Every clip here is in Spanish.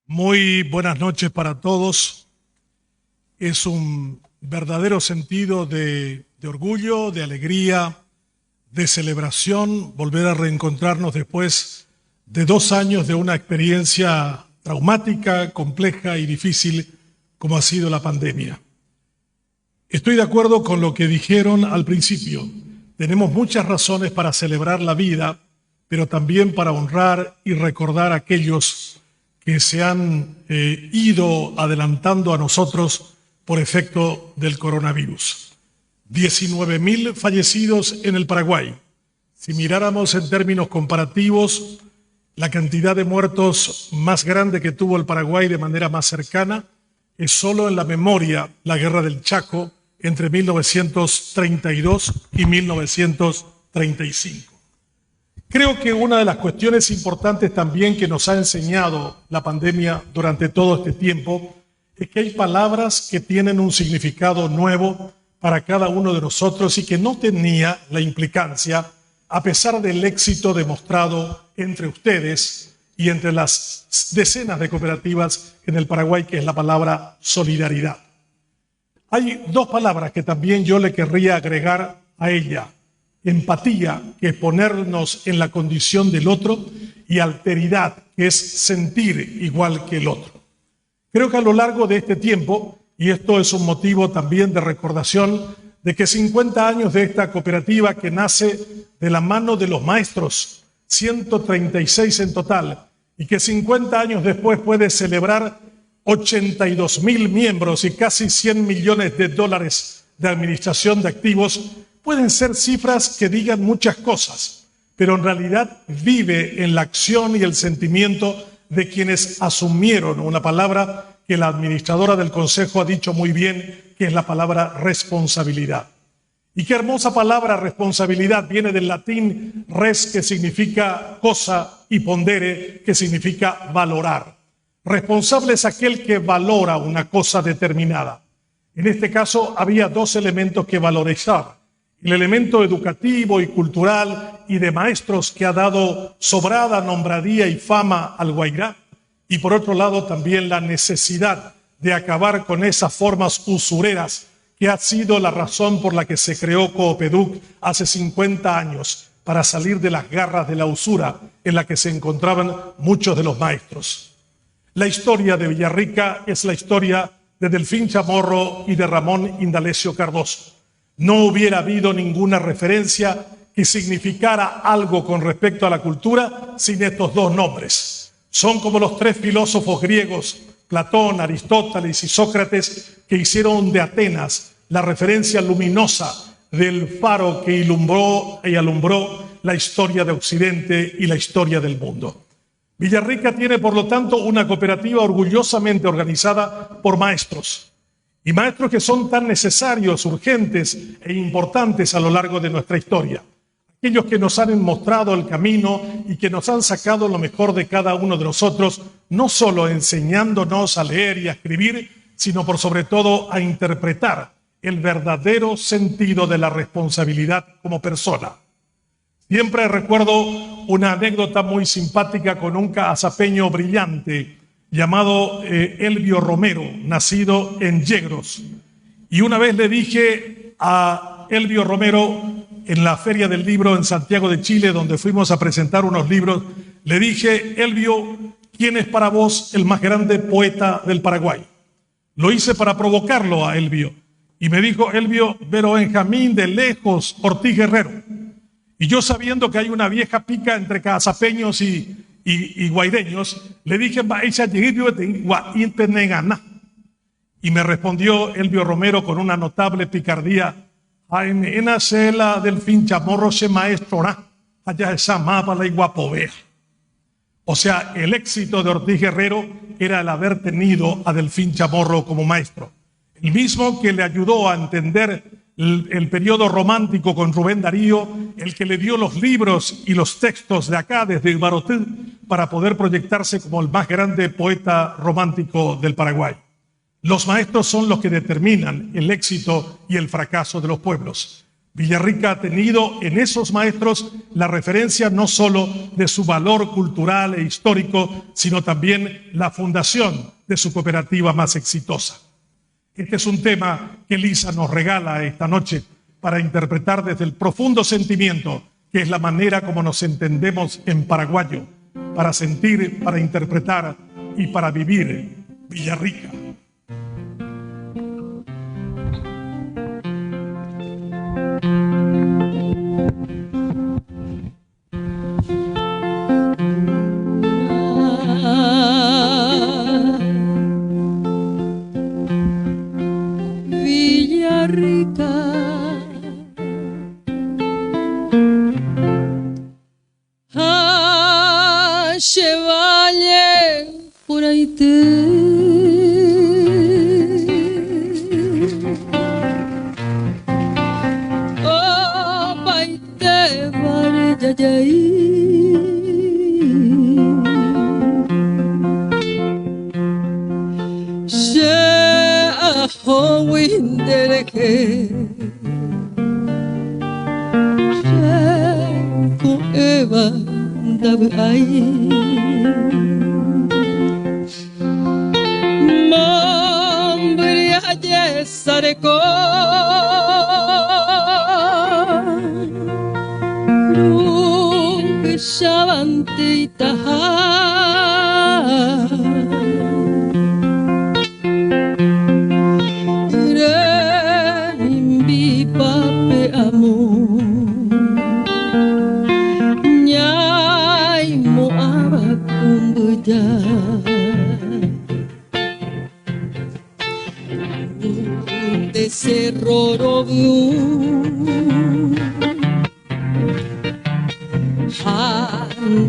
Muy buenas noches para todos. Es un verdadero sentido de orgullo, de alegría, de celebración, volver a reencontrarnos después de 2 años de una experiencia traumática, compleja y difícil como ha sido la pandemia. Estoy de acuerdo con lo que dijeron al principio. Tenemos muchas razones para celebrar la vida, pero también para honrar y recordar a aquellos que se han ido adelantando a nosotros por efecto del coronavirus. 19.000 fallecidos en el Paraguay. Si miráramos en términos comparativos, la cantidad de muertos más grande que tuvo el Paraguay de manera más cercana es solo en la memoria la Guerra del Chaco entre 1932 y 1935. Creo que una de las cuestiones importantes también que nos ha enseñado la pandemia durante todo este tiempo es que hay palabras que tienen un significado nuevo para cada uno de nosotros y que no tenía la implicancia a pesar del éxito demostrado entre ustedes y entre las decenas de cooperativas en el Paraguay, que es la palabra solidaridad. Hay 2 palabras que también yo le querría agregar a ella: empatía, que es ponernos en la condición del otro, y alteridad, que es sentir igual que el otro. Creo que a lo largo de este tiempo, y esto es un motivo también de recordación, de que 50 años de esta cooperativa que nace de la mano de los maestros, 136 en total, y que 50 años después puede celebrar 82.000 miembros y casi 100 millones de dólares de administración de activos, pueden ser cifras que digan muchas cosas, pero en realidad vive en la acción y el sentimiento de quienes asumieron una palabra que la administradora del Consejo ha dicho muy bien, que es la palabra responsabilidad. Y qué hermosa palabra responsabilidad, viene del latín res, que significa cosa, y pondere, que significa valorar. Responsable es aquel que valora una cosa determinada. En este caso había 2 elementos que valorizar: el elemento educativo y cultural y de maestros que ha dado sobrada nombradía y fama al Guairá, y por otro lado también la necesidad de acabar con esas formas usureras que ha sido la razón por la que se creó Coopeduc hace 50 años, para salir de las garras de la usura en la que se encontraban muchos de los maestros. La historia de Villarrica es la historia de Delfín Chamorro y de Ramón Indalecio Cardoso. No hubiera habido ninguna referencia que significara algo con respecto a la cultura sin estos 2 nombres. Son como los 3 filósofos griegos, Platón, Aristóteles y Sócrates, que hicieron de Atenas la referencia luminosa del faro que ilumbró y alumbró la historia de Occidente y la historia del mundo. Villarrica tiene, por lo tanto, una cooperativa orgullosamente organizada por maestros. Y maestros que son tan necesarios, urgentes e importantes a lo largo de nuestra historia. Aquellos que nos han mostrado el camino y que nos han sacado lo mejor de cada uno de nosotros, no solo enseñándonos a leer y a escribir, sino por sobre todo a interpretar el verdadero sentido de la responsabilidad como persona. Siempre recuerdo una anécdota muy simpática con un casapeño brillante llamado Elvio Romero, nacido en Yegros. Y una vez le dije a Elvio Romero, en la Feria del Libro en Santiago de Chile, donde fuimos a presentar unos libros, le dije: Elvio, ¿quién es para vos el más grande poeta del Paraguay? Lo hice para provocarlo a Elvio. Y me dijo: Elvio, pero Benjamín de lejos, Ortiz Guerrero. Y yo, sabiendo que hay una vieja pica entre casapeños y guaireños, le dije: y me respondió Elvio Romero con una notable picardía: en cela del Delfín Chamorro se maestra, allá esa mapa la iguapovea. O sea, el éxito de Ortiz Guerrero era el haber tenido a Delfín Chamorro como maestro. El mismo que le ayudó a entender el periodo romántico con Rubén Darío, el que le dio los libros y los textos de acá, desde Ibarotí, para poder proyectarse como el más grande poeta romántico del Paraguay. Los maestros son los que determinan el éxito y el fracaso de los pueblos. Villarrica ha tenido en esos maestros la referencia no solo de su valor cultural e histórico, sino también la fundación de su cooperativa más exitosa. Este es un tema que Lisa nos regala esta noche para interpretar desde el profundo sentimiento, que es la manera como nos entendemos en paraguayo, para sentir, para interpretar y para vivir Villarrica.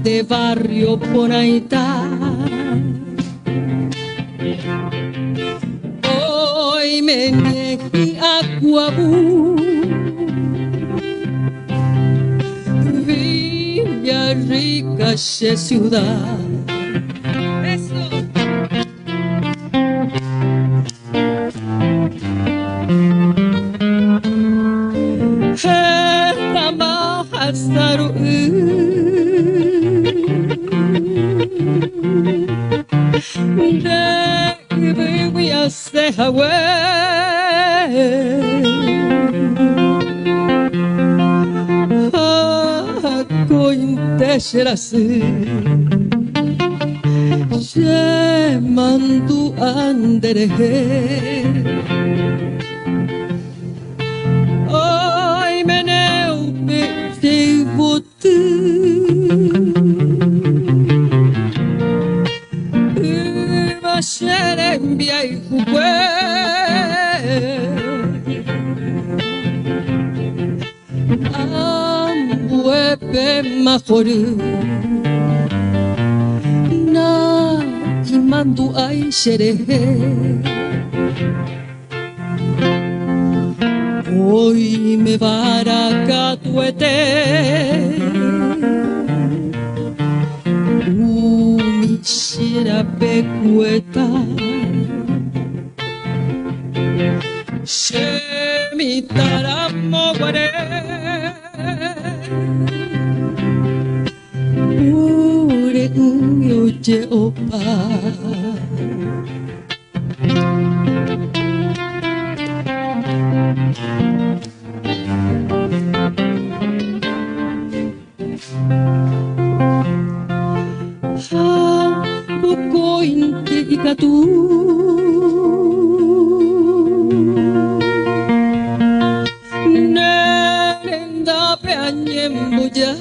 De barrio Ponaitá, hoy me niegué a Guabú, Villarrica es ciudad. Mandu andere Ay meneu te botu Masherem biai kubwe Ambuepe makoru Mandu ay sherehe Hoy me barakatuete Umi shira pekueta Shemitara mogware Ure uyo Jehová Buko inte ikatu Nerenda peanyembuja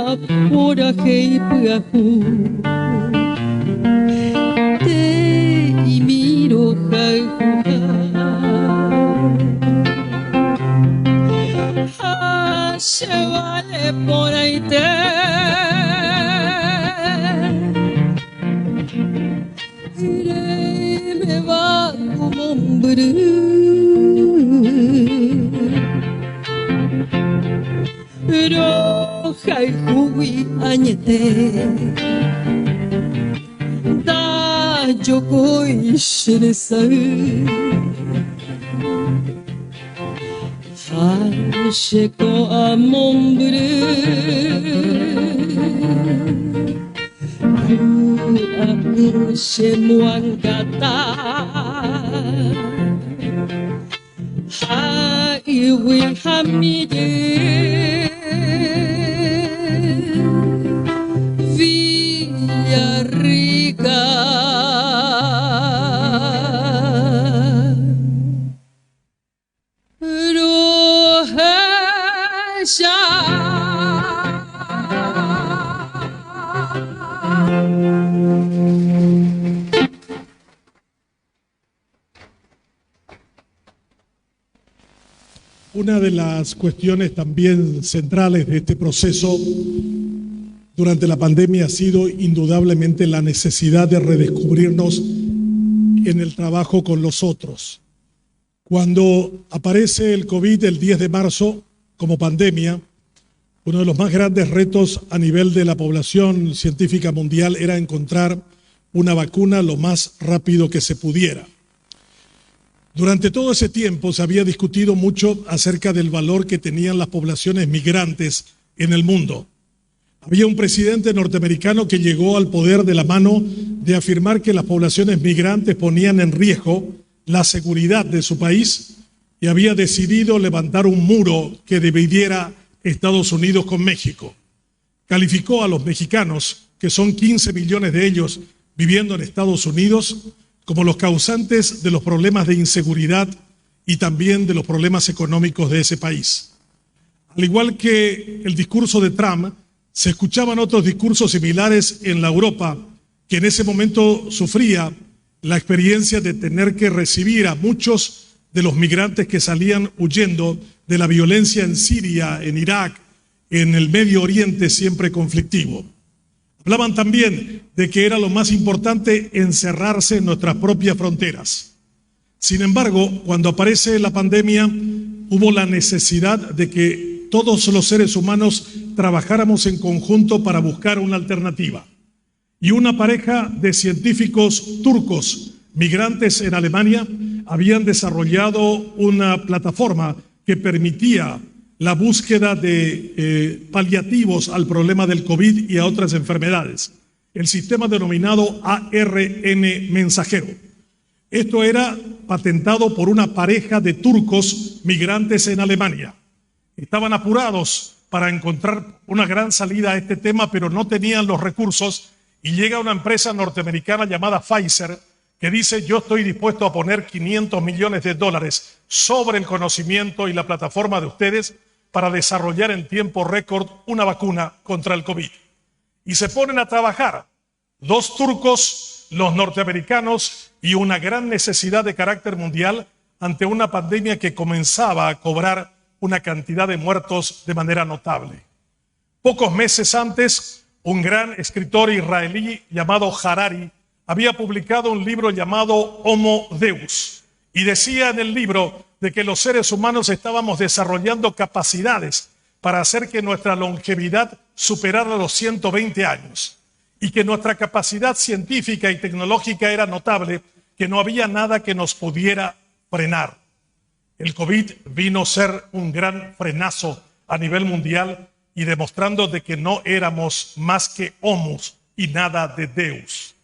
Apura kei puaku Te imiro hauha Shevale por ahí te me va como un Roja y jugi añete Da yo coi xerezau Hacheko amonburu Aku semuang kata Iwi hamide Villarrica Una de las cuestiones también centrales de este proceso durante la pandemia ha sido indudablemente la necesidad de redescubrirnos en el trabajo con los otros. Cuando aparece el COVID el 10 de marzo como pandemia, uno de los más grandes retos a nivel de la población científica mundial era encontrar una vacuna lo más rápido que se pudiera. Durante todo ese tiempo se había discutido mucho acerca del valor que tenían las poblaciones migrantes en el mundo. Había un presidente norteamericano que llegó al poder de la mano de afirmar que las poblaciones migrantes ponían en riesgo la seguridad de su país y había decidido levantar un muro que dividiera Estados Unidos con México. Calificó a los mexicanos, que son 15 millones de ellos viviendo en Estados Unidos, como los causantes de los problemas de inseguridad y también de los problemas económicos de ese país. Al igual que el discurso de Trump, se escuchaban otros discursos similares en la Europa, que en ese momento sufría la experiencia de tener que recibir a muchos de los migrantes que salían huyendo de la violencia en Siria, en Irak, en el Medio Oriente siempre conflictivo. Hablaban también de que era lo más importante encerrarse en nuestras propias fronteras. Sin embargo, cuando aparece la pandemia, hubo la necesidad de que todos los seres humanos trabajáramos en conjunto para buscar una alternativa. Y una pareja de científicos turcos migrantes en Alemania habían desarrollado una plataforma que permitía la búsqueda de paliativos al problema del COVID y a otras enfermedades, el sistema denominado ARN mensajero. Esto era patentado por una pareja de turcos migrantes en Alemania. Estaban apurados para encontrar una gran salida a este tema, pero no tenían los recursos, y llega una empresa norteamericana llamada Pfizer que dice: yo estoy dispuesto a poner $500 millones sobre el conocimiento y la plataforma de ustedes para desarrollar en tiempo récord una vacuna contra el COVID. Y se ponen a trabajar, 2 turcos, los norteamericanos, y una gran necesidad de carácter mundial ante una pandemia que comenzaba a cobrar una cantidad de muertos de manera notable. Pocos meses antes, un gran escritor israelí llamado Harari había publicado un libro llamado Homo Deus, y decía en el libro de que los seres humanos estábamos desarrollando capacidades para hacer que nuestra longevidad superara los 120 años y que nuestra capacidad científica y tecnológica era notable, que no había nada que nos pudiera frenar. El COVID vino a ser un gran frenazo a nivel mundial y demostrando de que no éramos más que homos y nada de Deus.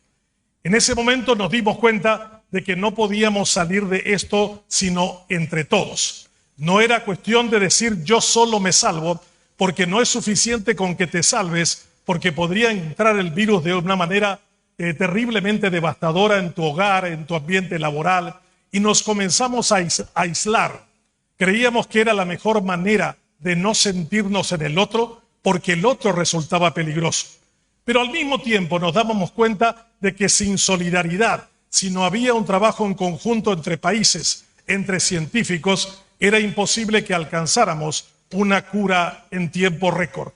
En ese momento nos dimos cuenta de que no podíamos salir de esto sino entre todos. No era cuestión de decir yo solo me salvo, porque no es suficiente con que te salves, porque podría entrar el virus de una manera terriblemente devastadora en tu hogar, en tu ambiente laboral, y nos comenzamos a aislar. Creíamos que era la mejor manera de no sentirnos en el otro, porque el otro resultaba peligroso. Pero al mismo tiempo nos dábamos cuenta de que sin solidaridad, si no había un trabajo en conjunto entre países, entre científicos, era imposible que alcanzáramos una cura en tiempo récord.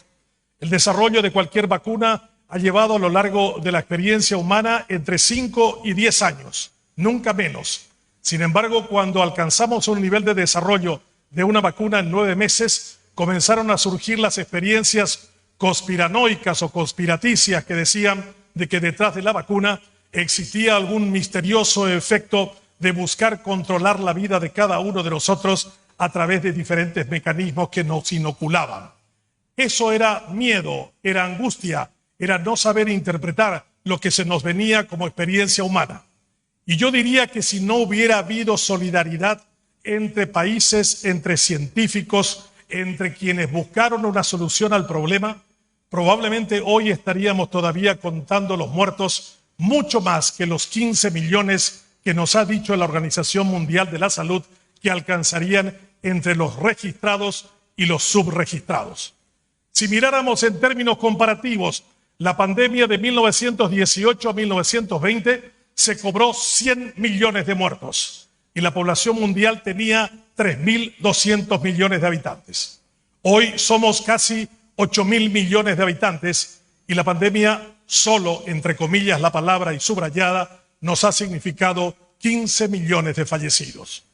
El desarrollo de cualquier vacuna ha llevado a lo largo de la experiencia humana entre 5 y 10 años, nunca menos. Sin embargo, cuando alcanzamos un nivel de desarrollo de una vacuna en 9 meses, comenzaron a surgir las experiencias conspiranoicas o conspiraticias que decían de que detrás de la vacuna existía algún misterioso efecto de buscar controlar la vida de cada uno de nosotros a través de diferentes mecanismos que nos inoculaban. Eso era miedo, era angustia, era no saber interpretar lo que se nos venía como experiencia humana. Y yo diría que si no hubiera habido solidaridad entre países, entre científicos, entre quienes buscaron una solución al problema, probablemente hoy estaríamos todavía contando los muertos mucho más que los 15 millones que nos ha dicho la Organización Mundial de la Salud que alcanzarían entre los registrados y los subregistrados. Si miráramos en términos comparativos, la pandemia de 1918 a 1920 se cobró 100 millones de muertos y la población mundial tenía 3.200 millones de habitantes. Hoy somos casi 8.000 millones de habitantes y la pandemia, solo, entre comillas la palabra y subrayada, nos ha significado 15 millones de fallecidos.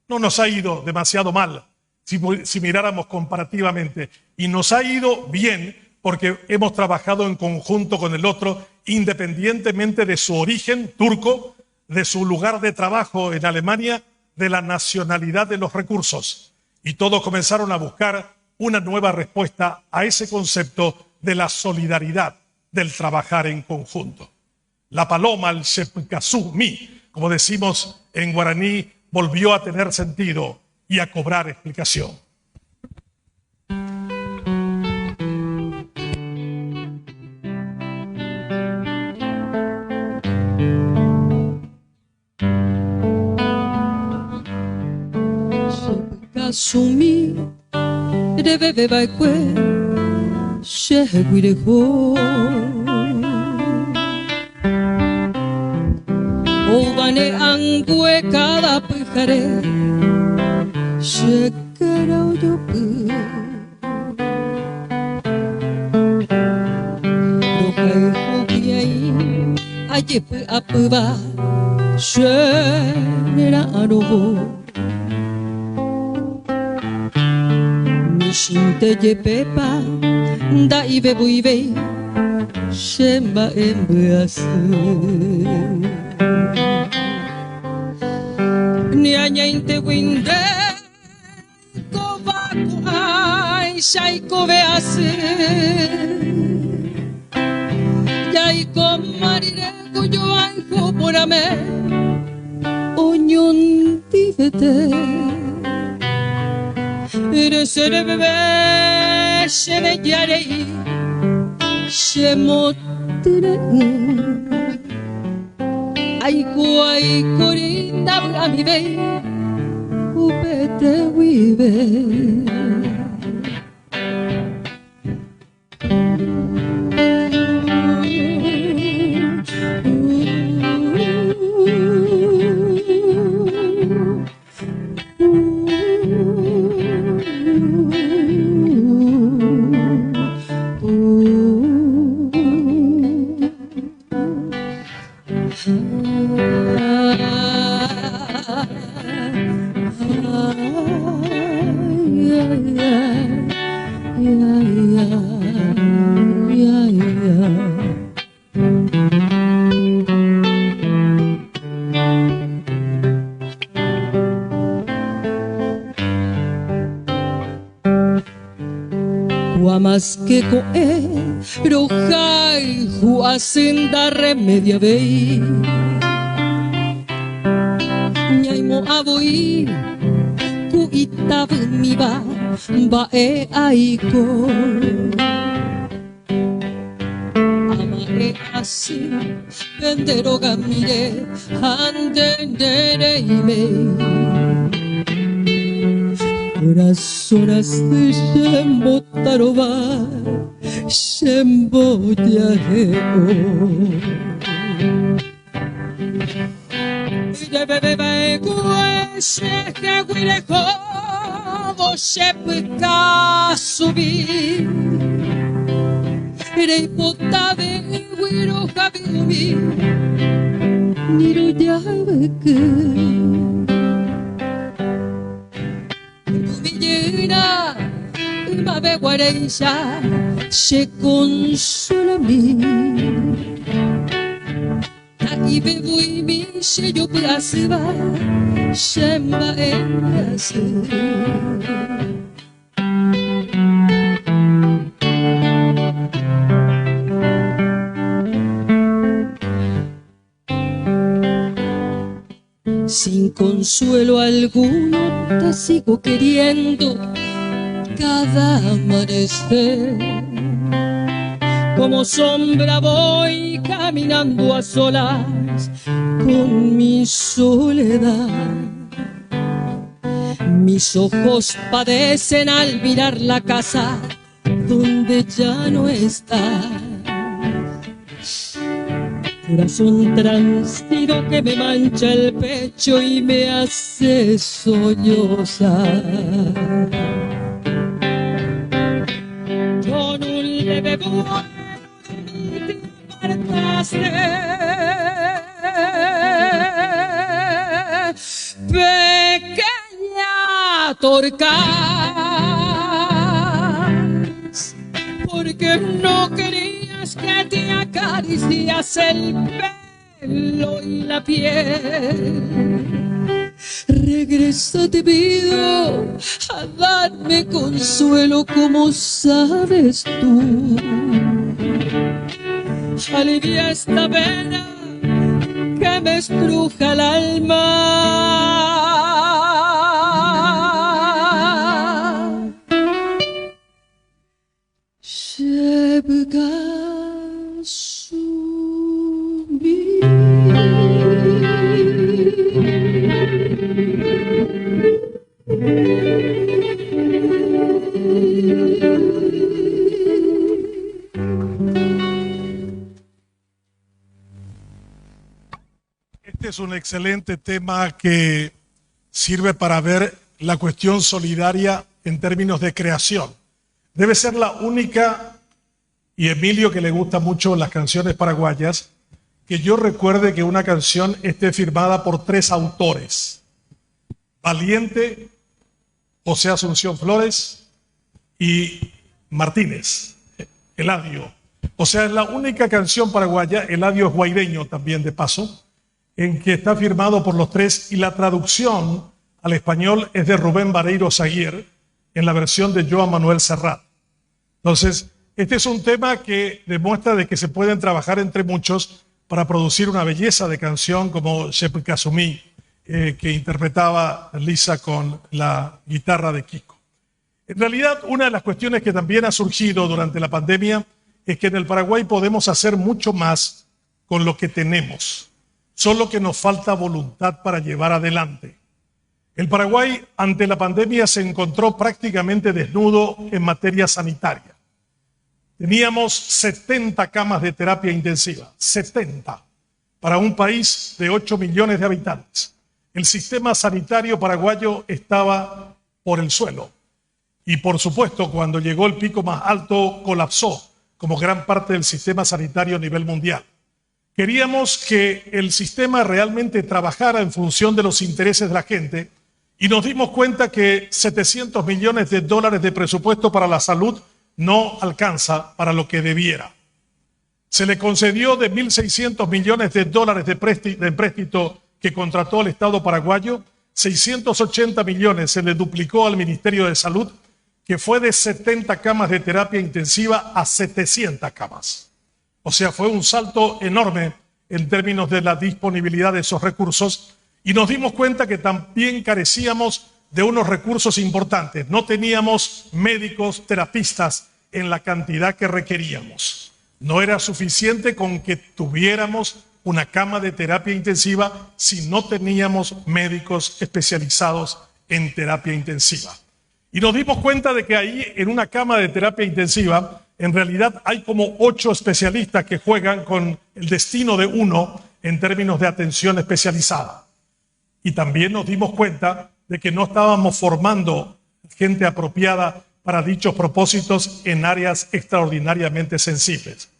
No nos ha ido demasiado mal si miráramos comparativamente, y nos ha ido bien porque hemos trabajado en conjunto con el otro, independientemente de su origen turco, de su lugar de trabajo en Alemania, de la nacionalidad de los recursos. Y todos comenzaron a buscar una nueva respuesta a ese concepto de la solidaridad, del trabajar en conjunto. La paloma, el shepkasumi, como decimos en guaraní, volvió a tener sentido y a cobrar explicación. Shepkasumi, rebebe baikwe, sheheguireho. Obane angue cada pujare, shekara oyopu. Rokai hokiai, ayepu apuba, shenera aroho. Mishinte yepepa, da ibe buibe, shemba embeasu. Nianya inte winde kovaku ai shaiko vease yai komarire kuyo anjo porame onyon tivete eresere bebe shene yarei shemotire ai corinda bramide upete wibe Más que coe, rojai, huasenda remedia vei. Ñaimo aboi, kuita miba, bae aiko. Amae asi, vendero gamire, handendere imei. Horas de shembo taroba, shembo yaheo. Bebe kue sheke guireho, vo shepka subi. Rei potave guiro habiumi, niru yaheke. Mabe guareisha se consola a mí. y bebo y mi yo plasiva shemba enrase. Sin consuelo alguno te sigo queriendo cada amanecer. Como sombra voy caminando a solas con mi soledad. Mis ojos padecen al mirar la casa donde ya no estás. Corazón transido que me mancha el pecho y me hace sollozar. Con un leve vuelo te apartaste, pequeña torcaz, porque no querías que te acaricias el pelo y la piel. Regresa, te pido, a darme consuelo como sabes tú. Alivia esta pena que me estruja el alma. Şebka Este es un excelente tema que sirve para ver la cuestión solidaria en términos de creación. Debe ser la única, y Emilio que le gusta mucho las canciones paraguayas, que yo recuerde que una canción esté firmada por 3 autores: Valiente, José Asunción Flores y Martínez, Eladio. O sea, es la única canción paraguaya, Eladio es guaireño también de paso, en que está firmado por los 3, y la traducción al español es de Rubén Vareiro Saguier en la versión de Joan Manuel Serrat. Entonces, este es un tema que demuestra de que se pueden trabajar entre muchos para producir una belleza de canción como Shebka Sumí, que interpretaba Lisa con la guitarra de Kiko. En realidad, una de las cuestiones que también ha surgido durante la pandemia es que en el Paraguay podemos hacer mucho más con lo que tenemos, solo que nos falta voluntad para llevar adelante. El Paraguay ante la pandemia se encontró prácticamente desnudo en materia sanitaria. Teníamos 70 camas de terapia intensiva, 70, para un país de 8 millones de habitantes. El sistema sanitario paraguayo estaba por el suelo. Y por supuesto, cuando llegó el pico más alto, colapsó, como gran parte del sistema sanitario a nivel mundial. Queríamos que el sistema realmente trabajara en función de los intereses de la gente y nos dimos cuenta que 700 millones de dólares de presupuesto para la salud no alcanza para lo que debiera. Se le concedió de 1.600 millones de dólares de empréstito que contrató el Estado paraguayo, 680 millones se le duplicó al Ministerio de Salud, que fue de 70 camas de terapia intensiva a 700 camas. O sea, fue un salto enorme en términos de la disponibilidad de esos recursos y nos dimos cuenta que también carecíamos de unos recursos importantes. No teníamos médicos, terapistas en la cantidad que requeríamos. No era suficiente con que tuviéramos una cama de terapia intensiva si no teníamos médicos especializados en terapia intensiva. Y nos dimos cuenta de que ahí, en una cama de terapia intensiva, en realidad hay como 8 especialistas que juegan con el destino de uno en términos de atención especializada. Y también nos dimos cuenta de que no estábamos formando gente apropiada para dichos propósitos en áreas extraordinariamente sensibles.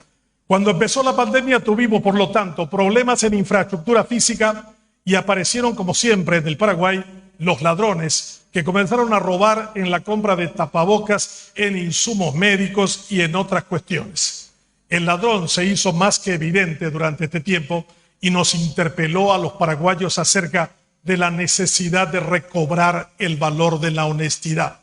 Cuando empezó la pandemia tuvimos, por lo tanto, problemas en infraestructura física y aparecieron, como siempre, en el Paraguay, los ladrones que comenzaron a robar en la compra de tapabocas, en insumos médicos y en otras cuestiones. El ladrón se hizo más que evidente durante este tiempo y nos interpeló a los paraguayos acerca de la necesidad de recobrar el valor de la honestidad.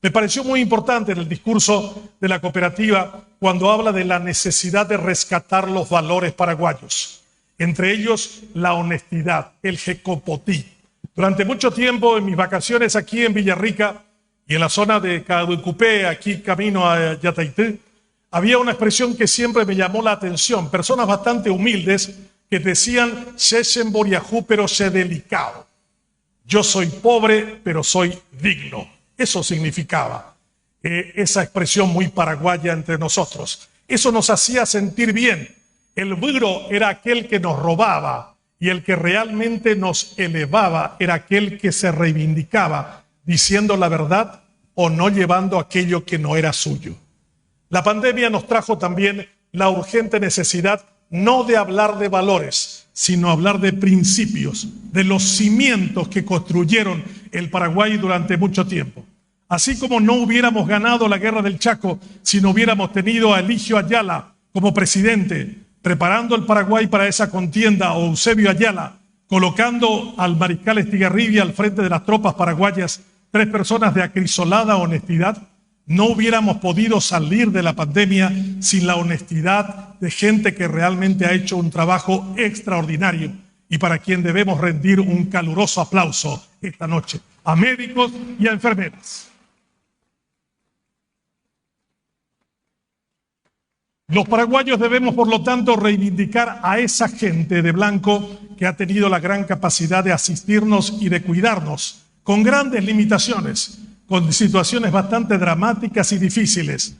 Me pareció muy importante en el discurso de la cooperativa cuando habla de la necesidad de rescatar los valores paraguayos, entre ellos la honestidad, el jecopotí. Durante mucho tiempo en mis vacaciones aquí en Villarrica y en la zona de Caduicupé, aquí camino a Yataití, había una expresión que siempre me llamó la atención. Personas bastante humildes que decían, "Sesen boriajú, pero sé delicado". Yo soy pobre, pero soy digno. Eso significaba esa expresión muy paraguaya entre nosotros. Eso nos hacía sentir bien. El buro era aquel que nos robaba y el que realmente nos elevaba era aquel que se reivindicaba diciendo la verdad o no llevando aquello que no era suyo. La pandemia nos trajo también la urgente necesidad no de hablar de valores, sino hablar de principios, de los cimientos que construyeron el Paraguay durante mucho tiempo. Así como no hubiéramos ganado la guerra del Chaco si no hubiéramos tenido a Eligio Ayala como presidente, preparando el Paraguay para esa contienda, o Eusebio Ayala, colocando al mariscal Estigarribia al frente de las tropas paraguayas, 3 personas de acrisolada honestidad, no hubiéramos podido salir de la pandemia sin la honestidad de gente que realmente ha hecho un trabajo extraordinario y para quien debemos rendir un caluroso aplauso esta noche, a médicos y a enfermeras. Los paraguayos debemos, por lo tanto, reivindicar a esa gente de blanco que ha tenido la gran capacidad de asistirnos y de cuidarnos, con grandes limitaciones, con situaciones bastante dramáticas y difíciles,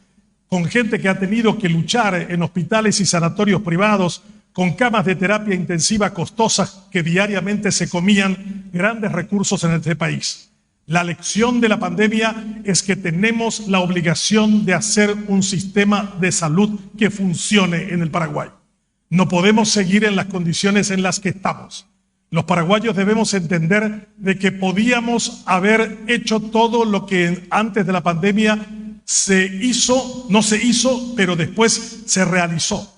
con gente que ha tenido que luchar en hospitales y sanatorios privados, con camas de terapia intensiva costosas que diariamente se comían grandes recursos en este país. La lección de la pandemia es que tenemos la obligación de hacer un sistema de salud que funcione en el Paraguay. No podemos seguir en las condiciones en las que estamos. Los paraguayos debemos entender de que podíamos haber hecho todo lo que antes de la pandemia no se hizo, pero después se realizó.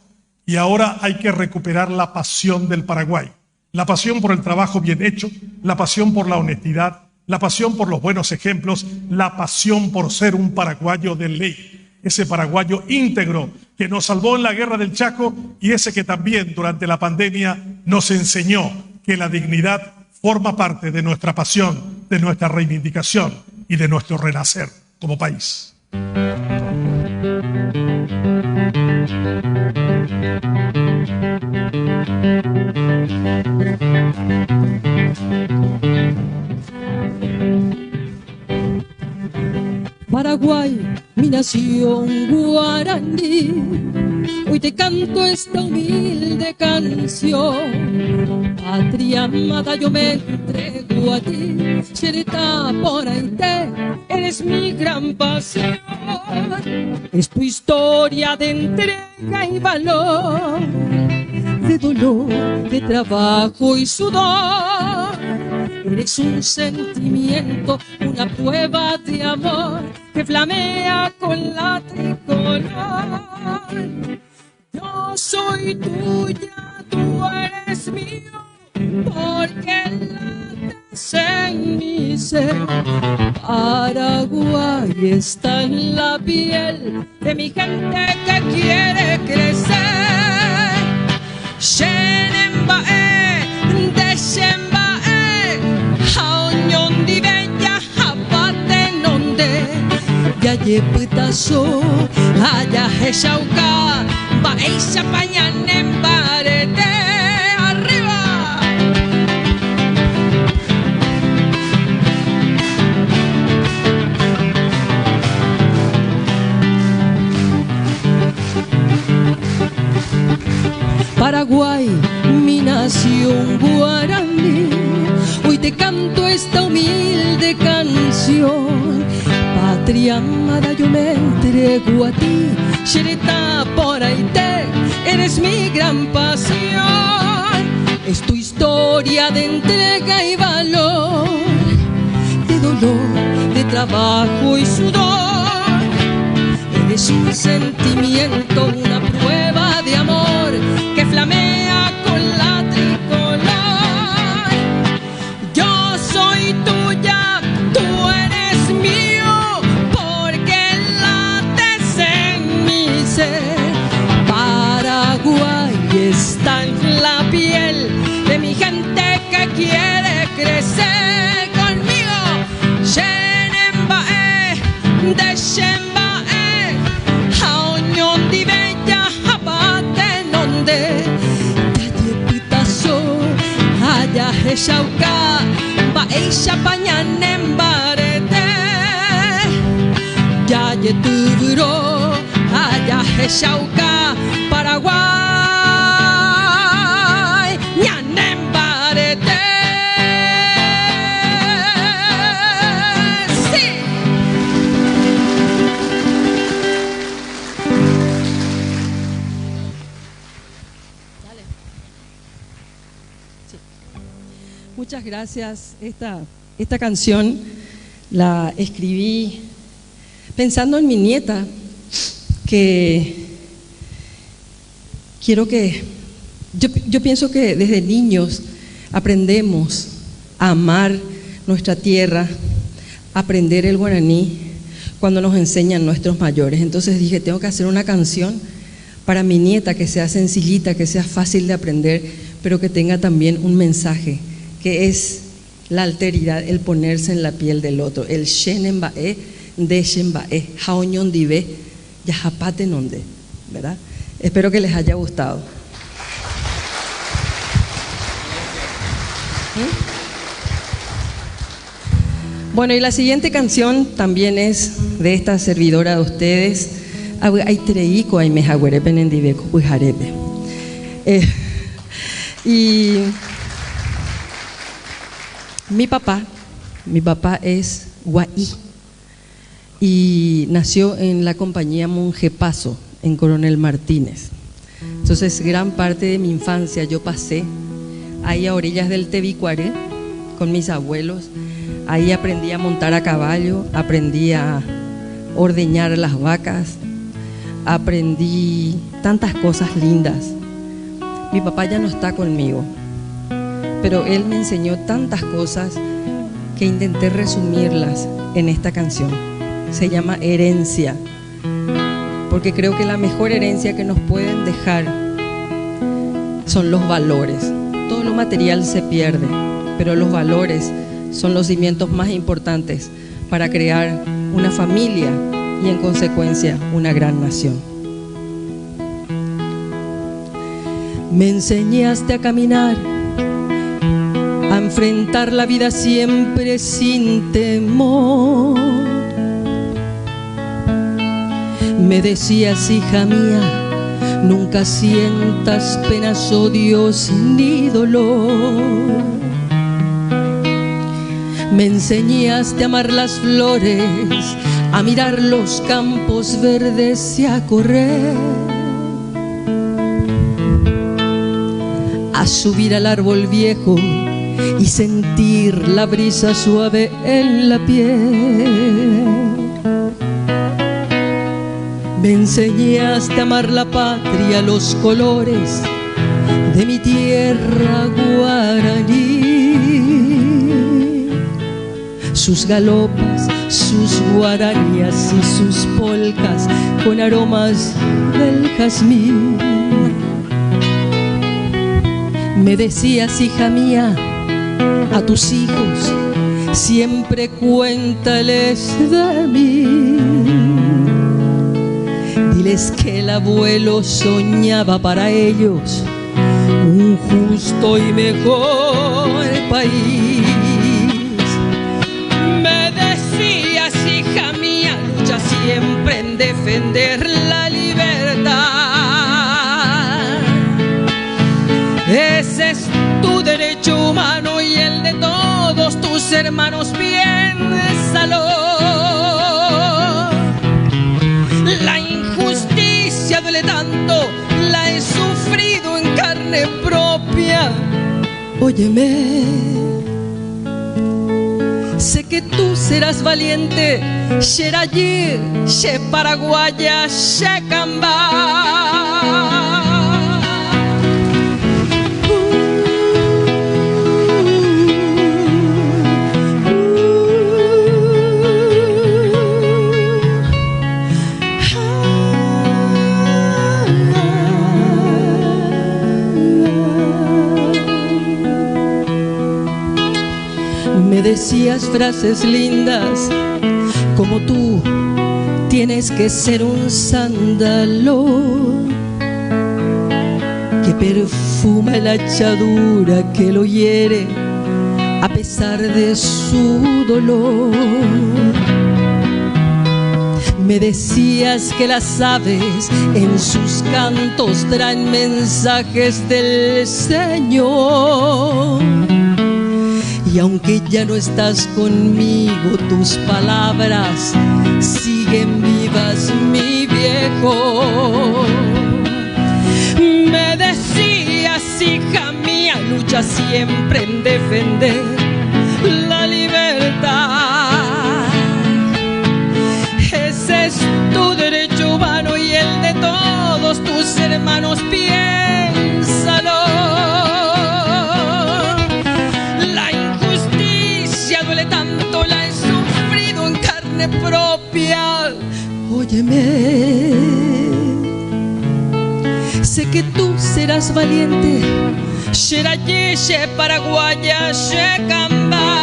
Y ahora hay que recuperar la pasión del Paraguay. La pasión por el trabajo bien hecho, la pasión por la honestidad, la pasión por los buenos ejemplos, la pasión por ser un paraguayo de ley. Ese paraguayo íntegro que nos salvó en la guerra del Chaco y ese que también durante la pandemia nos enseñó que la dignidad forma parte de nuestra pasión, de nuestra reivindicación y de nuestro renacer como país. Paraguay, mi nación guaraní, hoy te canto esta humilde canción. Patria amada, yo me entrego a ti, Xereta por Aité, eres mi gran pasión. Es tu historia de entrega y valor, de dolor, de trabajo y sudor. Eres un sentimiento, una prueba de amor que flamea con la tricolor. Yo soy tuya, tú eres mío, porque lates en mi ser. Paraguay está en la piel de mi gente que quiere crecer. Xenembae, Dexembae, Jaoñón di Bella, Japate Nonde, Yaye Putazo, Aya Heshauka, Baeisha Pañanem Barete, arriba. Paraguay, mi nación guaraní, hoy te canto esta humilde canción. Patria amada, yo me entrego a ti, Xereta por Aité, eres mi gran pasión. Es tu historia de entrega y valor, de dolor, de trabajo y sudor. Eres un sentimiento, una prueba de amor que flamea con la heshauka baeisha pañanem barete ya yetuburo haya heshauka Paraguay ñanem barete. Sí. Muchas gracias. Esta canción la escribí pensando en mi nieta, que quiero que... Yo pienso que desde niños aprendemos a amar nuestra tierra, a aprender el guaraní cuando nos enseñan nuestros mayores. Entonces dije, tengo que hacer una canción para mi nieta que sea sencillita, que sea fácil de aprender, pero que tenga también un mensaje, que es la alteridad, el ponerse en la piel del otro, el shenembae, de shenbae, haoñon dive, yajapate nonde, ¿verdad? Espero que les haya gustado. Bueno, y la siguiente canción también es de esta servidora de ustedes. Y mi papá es guaí y nació en la compañía Monje Paso, en Coronel Martínez. Entonces, gran parte de mi infancia yo pasé ahí a orillas del Tebicuaré con mis abuelos. Ahí aprendí a montar a caballo, aprendí a ordeñar las vacas, aprendí tantas cosas lindas. Mi papá ya no está conmigo, pero él me enseñó tantas cosas que intenté resumirlas en esta canción. Se llama Herencia, porque creo que la mejor herencia que nos pueden dejar son los valores. Todo lo material se pierde, pero los valores son los cimientos más importantes para crear una familia y en consecuencia una gran nación. Me enseñaste a caminar, a enfrentar la vida siempre sin temor. Me decías, hija mía, nunca sientas penas, odios ni dolor. Me enseñaste a amar las flores, a mirar los campos verdes y a correr, a subir al árbol viejo y sentir la brisa suave en la piel. Me enseñaste a amar la patria, los colores de mi tierra guaraní, sus galopas, sus guaranías y sus polcas con aromas del jazmín. Me decías, hija mía, a tus hijos siempre cuéntales de mí. Diles que el abuelo soñaba para ellos un justo y mejor país. Me decías, hija mía, lucha siempre en defender la libertad. Ese es tu derecho humano y el de todos tus hermanos, piénsalo. La injusticia duele tanto, la he sufrido en carne propia. Óyeme, sé que tú serás valiente, Xerayir, Xe Paraguaya, Xe Cambá. Me decías frases lindas como tú tienes que ser un sándalo que perfuma la hachadura que lo hiere a pesar de su dolor. Me decías que las aves en sus cantos traen mensajes del Señor. Y aunque ya no estás conmigo, tus palabras siguen vivas, mi viejo. Me decías, hija mía, lucha siempre en defender la libertad. Ese es tu derecho humano y el de todos tus hermanos, piénsalo. La injusticia duele tanto, la he sufrido en carne propia. Óyeme, sé que tú serás valiente. Xeraye, Paraguaya, Xecamba.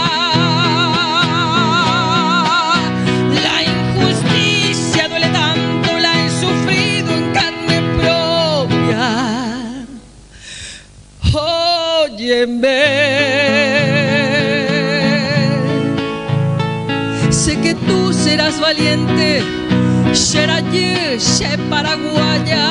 La injusticia duele tanto, la he sufrido en carne propia. Óyeme, sé que tú serás valiente. Xeraye, Paraguaya.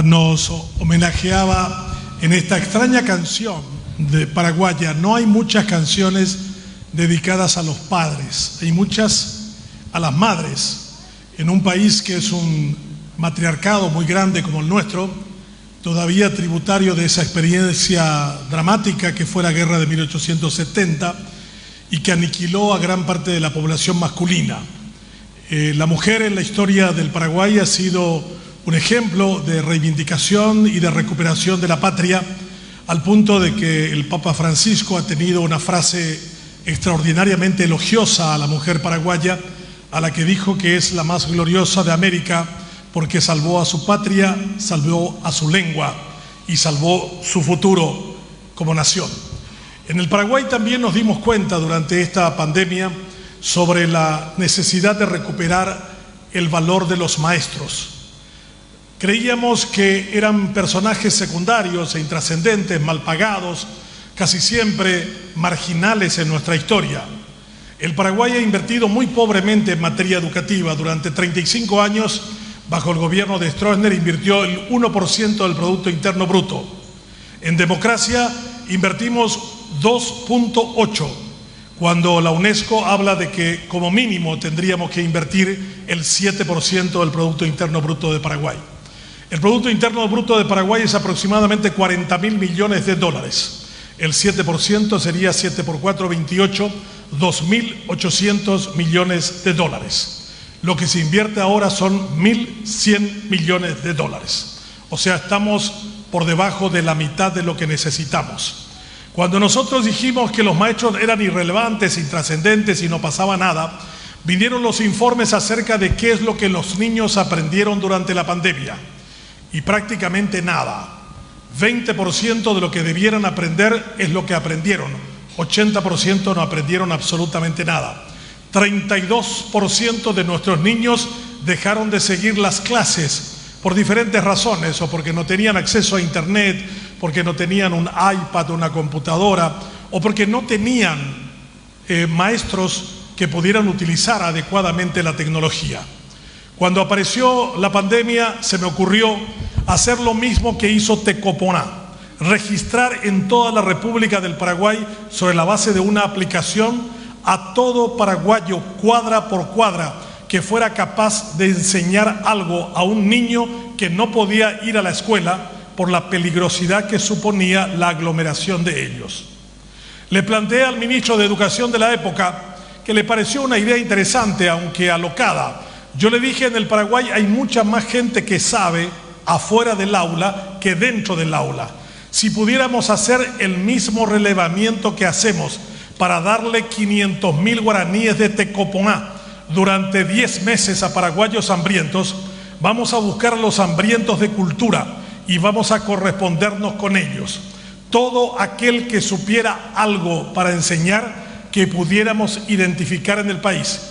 Nos homenajeaba en esta extraña canción de Paraguaya. No hay muchas canciones dedicadas a los padres, hay muchas a las madres. En un país que es un matriarcado muy grande como el nuestro, todavía tributario de esa experiencia dramática que fue la guerra de 1870 y que aniquiló a gran parte de la población masculina. La mujer en la historia del Paraguay ha sido un ejemplo de reivindicación y de recuperación de la patria, al punto de que el Papa Francisco ha tenido una frase extraordinariamente elogiosa a la mujer paraguaya, a la que dijo que es la más gloriosa de América porque salvó a su patria, salvó a su lengua y salvó su futuro como nación. En el Paraguay también nos dimos cuenta durante esta pandemia sobre la necesidad de recuperar el valor de los maestros. Creíamos que eran personajes secundarios e intrascendentes, mal pagados, casi siempre marginales en nuestra historia. El Paraguay ha invertido muy pobremente en materia educativa. Durante 35 años, bajo el gobierno de Stroessner, invirtió el 1% del Producto Interno Bruto. En democracia invertimos 2.8%, cuando la UNESCO habla de que como mínimo tendríamos que invertir el 7% del Producto Interno Bruto de Paraguay. El Producto Interno Bruto de Paraguay es aproximadamente 40.000 millones de dólares. El 7% sería 7 por 4, 28, 2.800 millones de dólares. Lo que se invierte ahora son 1.100 millones de dólares. O sea, estamos por debajo de la mitad de lo que necesitamos. Cuando nosotros dijimos que los maestros eran irrelevantes, intrascendentes y no pasaba nada, vinieron los informes acerca de qué es lo que los niños aprendieron durante la pandemia. Y prácticamente nada. 20% de lo que debieran aprender es lo que aprendieron. 80% no aprendieron absolutamente nada. 32% de nuestros niños dejaron de seguir las clases por diferentes razones, o porque no tenían acceso a internet, porque no tenían un iPad o una computadora, o porque no tenían maestros que pudieran utilizar adecuadamente la tecnología. Cuando apareció la pandemia, se me ocurrió hacer lo mismo que hizo Tecoponá, registrar en toda la República del Paraguay, sobre la base de una aplicación, a todo paraguayo, cuadra por cuadra, que fuera capaz de enseñar algo a un niño que no podía ir a la escuela por la peligrosidad que suponía la aglomeración de ellos. Le planteé al ministro de Educación de la época que le pareció una idea interesante, aunque alocada. Yo le dije, en el Paraguay hay mucha más gente que sabe afuera del aula que dentro del aula. Si pudiéramos hacer el mismo relevamiento que hacemos para darle 500.000 guaraníes de Tecoponá durante 10 meses a paraguayos hambrientos, vamos a buscar a los hambrientos de cultura y vamos a correspondernos con ellos. Todo aquel que supiera algo para enseñar que pudiéramos identificar en el país.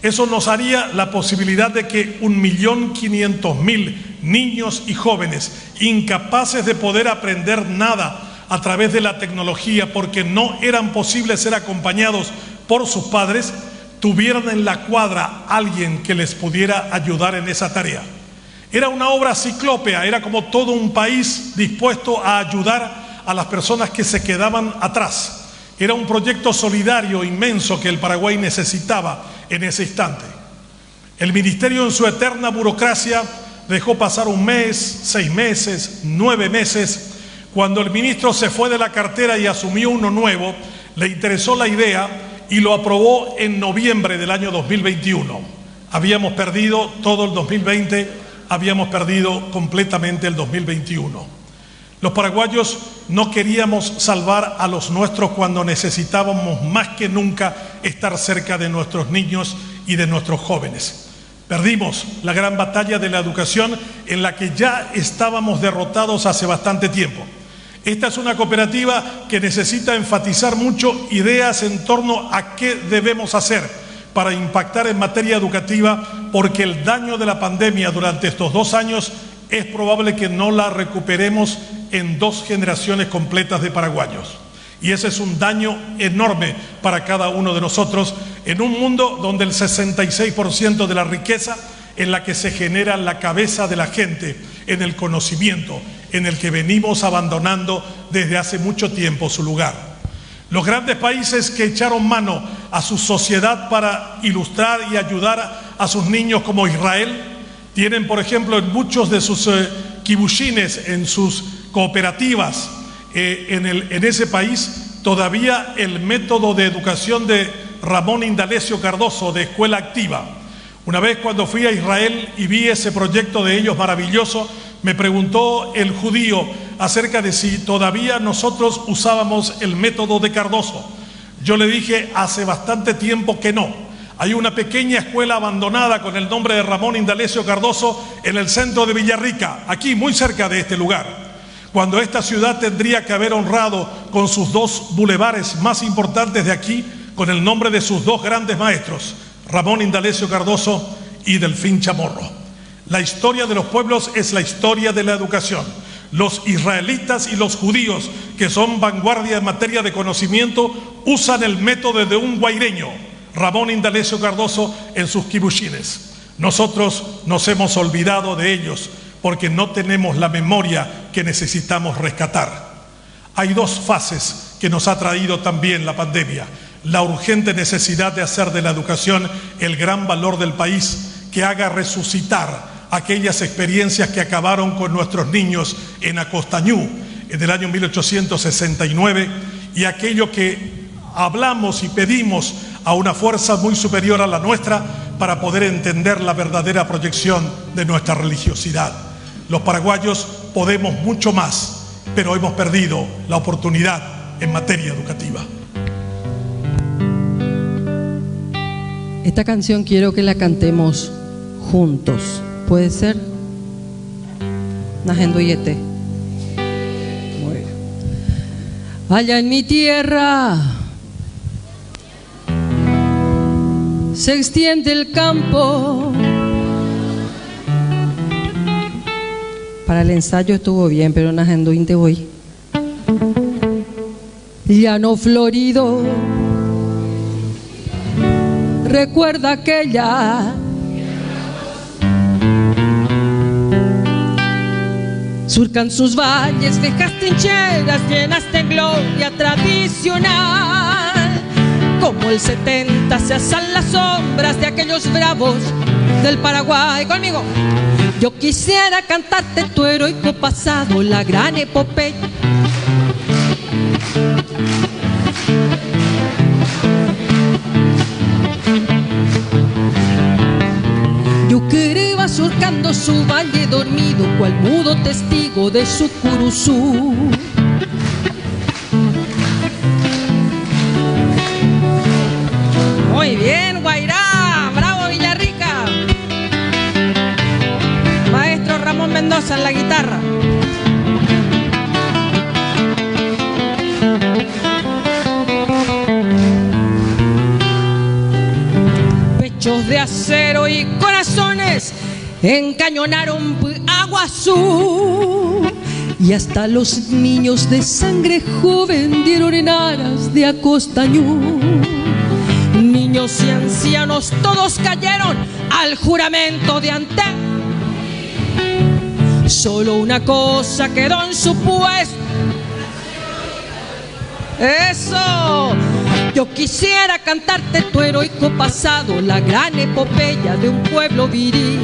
Eso nos haría la posibilidad de que 1.500.000 niños y jóvenes incapaces de poder aprender nada a través de la tecnología porque no eran posibles ser acompañados por sus padres, tuvieran en la cuadra alguien que les pudiera ayudar en esa tarea. Era una obra ciclópea, era como todo un país dispuesto a ayudar a las personas que se quedaban atrás. Era un proyecto solidario inmenso que el Paraguay necesitaba en ese instante. El ministerio en su eterna burocracia dejó pasar 1 mes, 6 meses, 9 meses. Cuando el ministro se fue de la cartera y asumió uno nuevo, le interesó la idea y lo aprobó en noviembre del año 2021. Habíamos perdido todo el 2020, habíamos perdido completamente el 2021. Los paraguayos no queríamos salvar a los nuestros cuando necesitábamos más que nunca estar cerca de nuestros niños y de nuestros jóvenes. Perdimos la gran batalla de la educación en la que ya estábamos derrotados hace bastante tiempo. Esta es una cooperativa que necesita enfatizar mucho ideas en torno a qué debemos hacer para impactar en materia educativa, porque el daño de la pandemia durante estos 2 años es probable que no la recuperemos en 2 generaciones completas de paraguayos. Y ese es un daño enorme para cada uno de nosotros en un mundo donde el 66% de la riqueza en la que se genera la cabeza de la gente, en el conocimiento, en el que venimos abandonando desde hace mucho tiempo su lugar. Los grandes países que echaron mano a su sociedad para ilustrar y ayudar a sus niños, como Israel, tienen, por ejemplo, en muchos de sus kibushines, en sus cooperativas, en ese país, todavía el método de educación de Ramón Indalecio Cardoso, de Escuela Activa. Una vez cuando fui a Israel y vi ese proyecto de ellos maravilloso, me preguntó el judío acerca de si todavía nosotros usábamos el método de Cardoso. Yo le dije hace bastante tiempo que no. Hay una pequeña escuela abandonada con el nombre de Ramón Indalecio Cardoso en el centro de Villarrica, aquí muy cerca de este lugar, cuando esta ciudad tendría que haber honrado con sus 2 bulevares más importantes de aquí, con el nombre de sus 2 grandes maestros, Ramón Indalecio Cardoso y Delfín Chamorro. La historia de los pueblos es la historia de la educación. Los israelitas y los judíos, que son vanguardia en materia de conocimiento, usan el método de un guaireño, Ramón Indalecio Cardoso, en sus kibushines. Nosotros nos hemos olvidado de ellos porque no tenemos la memoria que necesitamos rescatar. Hay 2 fases que nos ha traído también la pandemia: la urgente necesidad de hacer de la educación el gran valor del país, que haga resucitar aquellas experiencias que acabaron con nuestros niños en Acostañú en el año 1869, y aquello que hablamos y pedimos a una fuerza muy superior a la nuestra para poder entender la verdadera proyección de nuestra religiosidad. Los paraguayos podemos mucho más, pero hemos perdido la oportunidad en materia educativa. Esta canción quiero que la cantemos juntos. ¿Puede ser? Najendoyete. Muy bien. Allá en mi tierra se extiende el campo. Para el ensayo estuvo bien, pero Najendointe voy. Llano florido, recuerda aquella surcan sus valles, viejas trincheras llenas de gloria tradicional. Como el 70 se alzan las sombras de aquellos bravos del Paraguay. Conmigo. Yo quisiera cantarte tu heroico pasado, la gran epopeya. Yuquere va surcando su valle dormido, cual mudo testigo de su curuzú. Muy bien, Guairá, bravo Mendoza en la guitarra. Pechos de acero y corazones encañonaron Aguazú, y hasta los niños de sangre joven dieron en aras de Acostañú. Niños y ancianos todos cayeron al juramento de Antén. Solo una cosa quedó en su puesto. ¡Eso! Yo quisiera cantarte tu heroico pasado, la gran epopeya de un pueblo viril.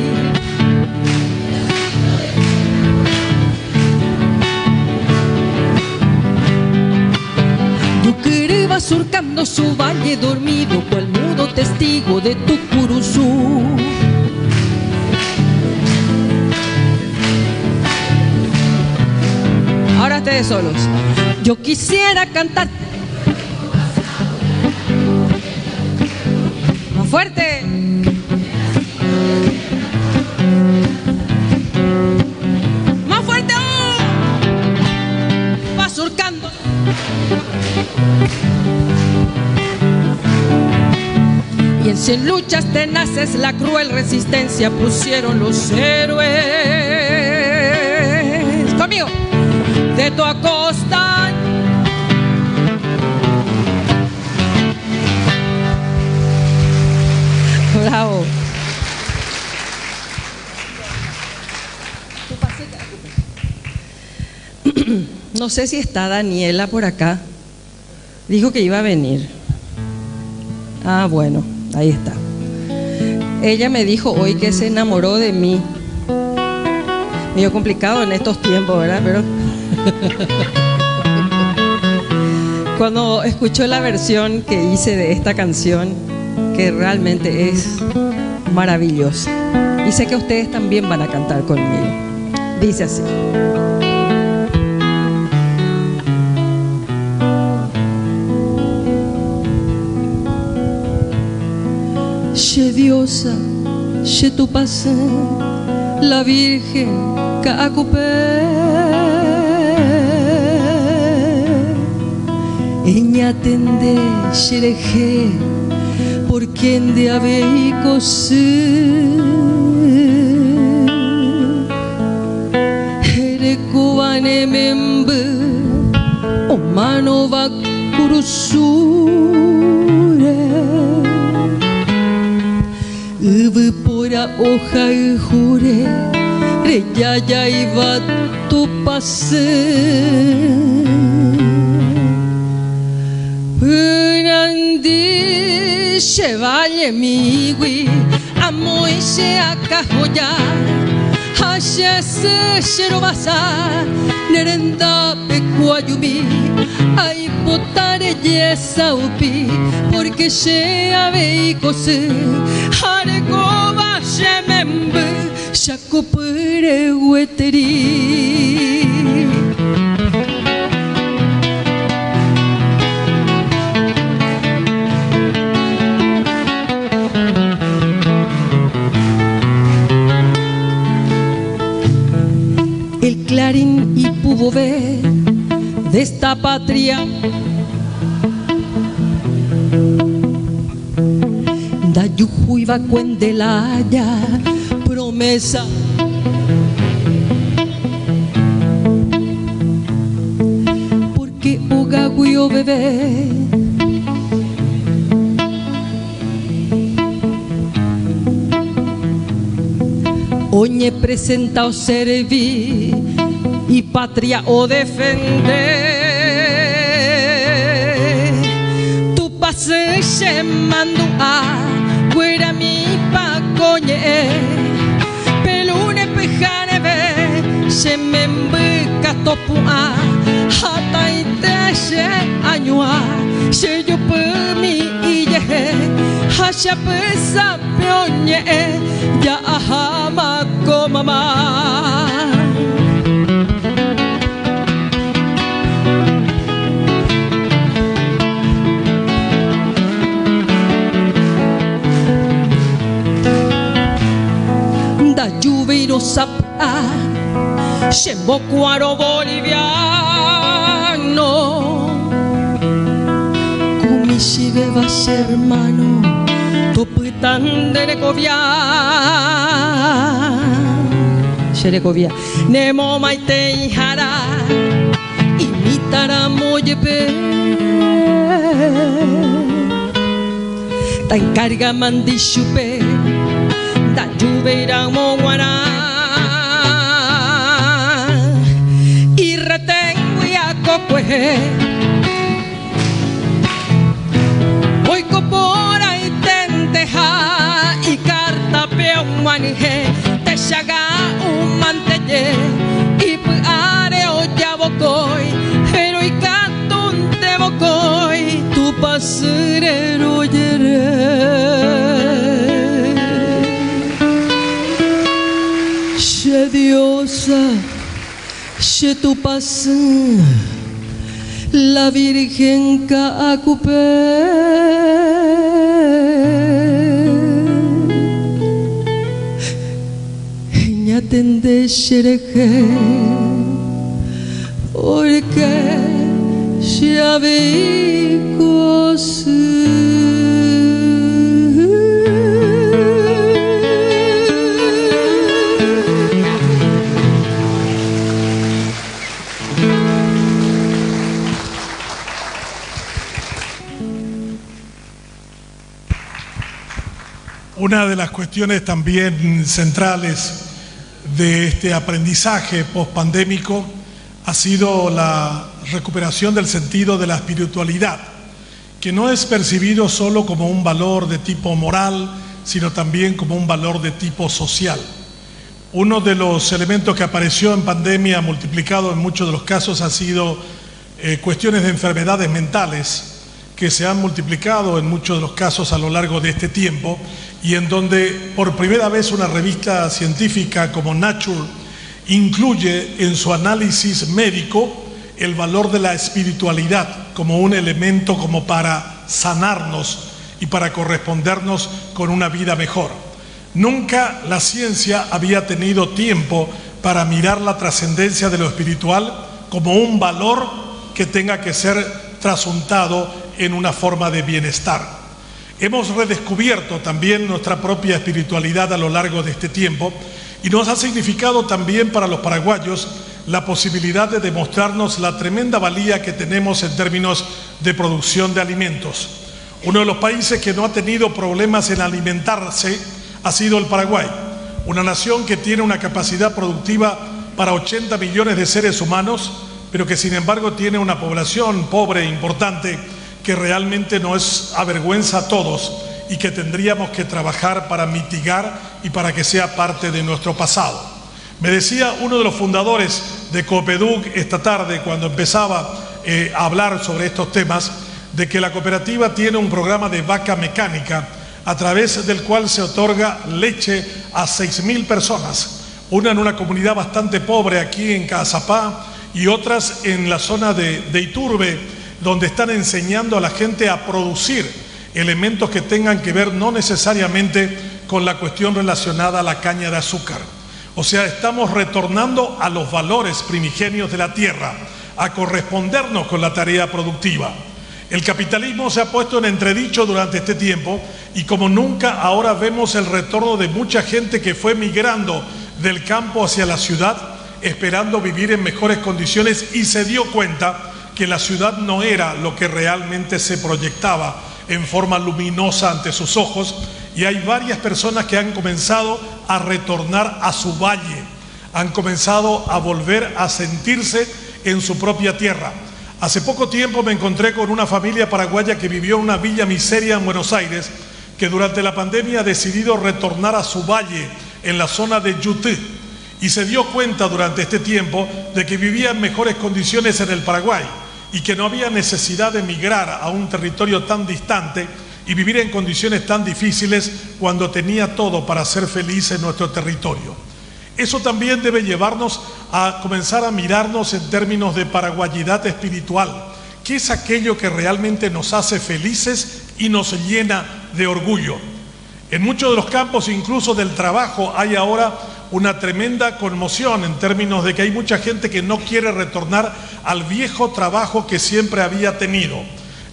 Yuquere surcando su valle dormido, cual mudo testigo de tu curuzú. Ahora ustedes solos. Yo quisiera cantar más fuerte. Más fuerte. Va surcando. Y en 100 luchas tenaces la cruel resistencia pusieron los héroes. Conmigo. De tu Acosta. Bravo. No sé si está Daniela por acá. Dijo que iba a venir. Ah, bueno, ahí está. Ella me dijo hoy que se enamoró de mí. Medio complicado en estos tiempos, ¿verdad? Pero cuando escuchó la versión que hice de esta canción, que realmente es maravillosa, y sé que ustedes también van a cantar conmigo, dice así. Che diosa, che tu pasé, la Virgen Cacupé, Eña tende xereje, por quien de abeico se, Erecubane membe, o mano va curusure, Uve pora hoja y jure, Reyaya iba tu pase. Unandi chevalle migui, amoise akajoya, hashese sherobasa, nerenda pecuayumi, ay potare yesa upi, porque she aveikose, harekoba shemembe. Chacopere hueteri. El clarín y pudo ver de esta patria da yuju iba cuendelaya promesa, porque Ogagüio bebé oñe presenta o serví y patria o defender. Tu pase llamando a fuera mi pacoñe. Se me embeca topua, hata itese añua, se yo mi ille, hasha pesa peoñe, ya ahama comama. Da lluvia y no sapa. Xembocuaro boliviano, Kumishi beba hermano, Toputan de Recovia, Xerecovia, Nemo maite ihara, imitara moyepe, Tan carga mandishupe, Da lluveira moguara. Hoy copora y tenteja y carta peón manije te chaga un mantelle y are o ya bocoy pero y catun te bocoy tu pasero yere she diosa she tu pasen la Virgen Caacupé, ella tende xereje, porque ya vi Una de las cuestiones también centrales de este aprendizaje pospandémico ha sido la recuperación del sentido de la espiritualidad, que no es percibido solo como un valor de tipo moral, sino también como un valor de tipo social. Uno de los elementos que apareció en pandemia, multiplicado en muchos de los casos, ha sido cuestiones de enfermedades mentales, que se han multiplicado en muchos de los casos a lo largo de este tiempo, y en donde por primera vez una revista científica como Nature incluye en su análisis médico el valor de la espiritualidad como un elemento como para sanarnos y para correspondernos con una vida mejor. Nunca la ciencia había tenido tiempo para mirar la trascendencia de lo espiritual como un valor que tenga que ser trasuntado en una forma de bienestar. Hemos redescubierto también nuestra propia espiritualidad a lo largo de este tiempo y nos ha significado también para los paraguayos la posibilidad de demostrarnos la tremenda valía que tenemos en términos de producción de alimentos. Uno de los países que no ha tenido problemas en alimentarse ha sido el Paraguay, una nación que tiene una capacidad productiva para 80 millones de seres humanos, pero que sin embargo tiene una población pobre e importante que realmente nos avergüenza a todos y que tendríamos que trabajar para mitigar y para que sea parte de nuestro pasado. Me decía uno de los fundadores de Copeduc esta tarde, cuando empezaba a hablar sobre estos temas, de que la cooperativa tiene un programa de vaca mecánica a través del cual se otorga leche a 6.000 personas, una en una comunidad bastante pobre aquí en Caazapá y otras en la zona de Iturbe, donde están enseñando a la gente a producir elementos que tengan que ver no necesariamente con la cuestión relacionada a la caña de azúcar. O sea, estamos retornando a los valores primigenios de la tierra, a correspondernos con la tarea productiva. El capitalismo se ha puesto en entredicho durante este tiempo y como nunca ahora vemos el retorno de mucha gente que fue migrando del campo hacia la ciudad, esperando vivir en mejores condiciones y se dio cuenta que la ciudad no era lo que realmente se proyectaba en forma luminosa ante sus ojos, y hay varias personas que han comenzado a retornar a su valle, han comenzado a volver a sentirse en su propia tierra. Hace poco tiempo me encontré con una familia paraguaya que vivió en una villa miseria en Buenos Aires, que durante la pandemia ha decidido retornar a su valle en la zona de Yutú, y se dio cuenta durante este tiempo de que vivía en mejores condiciones en el Paraguay y que no había necesidad de migrar a un territorio tan distante y vivir en condiciones tan difíciles cuando tenía todo para ser feliz en nuestro territorio. Eso también debe llevarnos a comenzar a mirarnos en términos de paraguayidad espiritual, que es aquello que realmente nos hace felices y nos llena de orgullo. En muchos de los campos, incluso del trabajo, hay ahora una tremenda conmoción en términos de que hay mucha gente que no quiere retornar al viejo trabajo que siempre había tenido.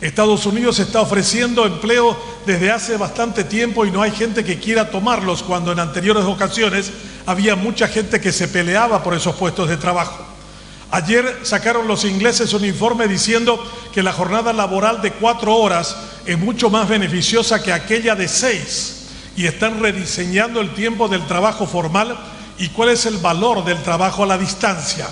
Estados Unidos está ofreciendo empleo desde hace bastante tiempo y no hay gente que quiera tomarlos, cuando en anteriores ocasiones había mucha gente que se peleaba por esos puestos de trabajo. Ayer sacaron los ingleses un informe diciendo que la jornada laboral de 4 horas es mucho más beneficiosa que aquella de 6, y están rediseñando el tiempo del trabajo formal y cuál es el valor del trabajo a la distancia.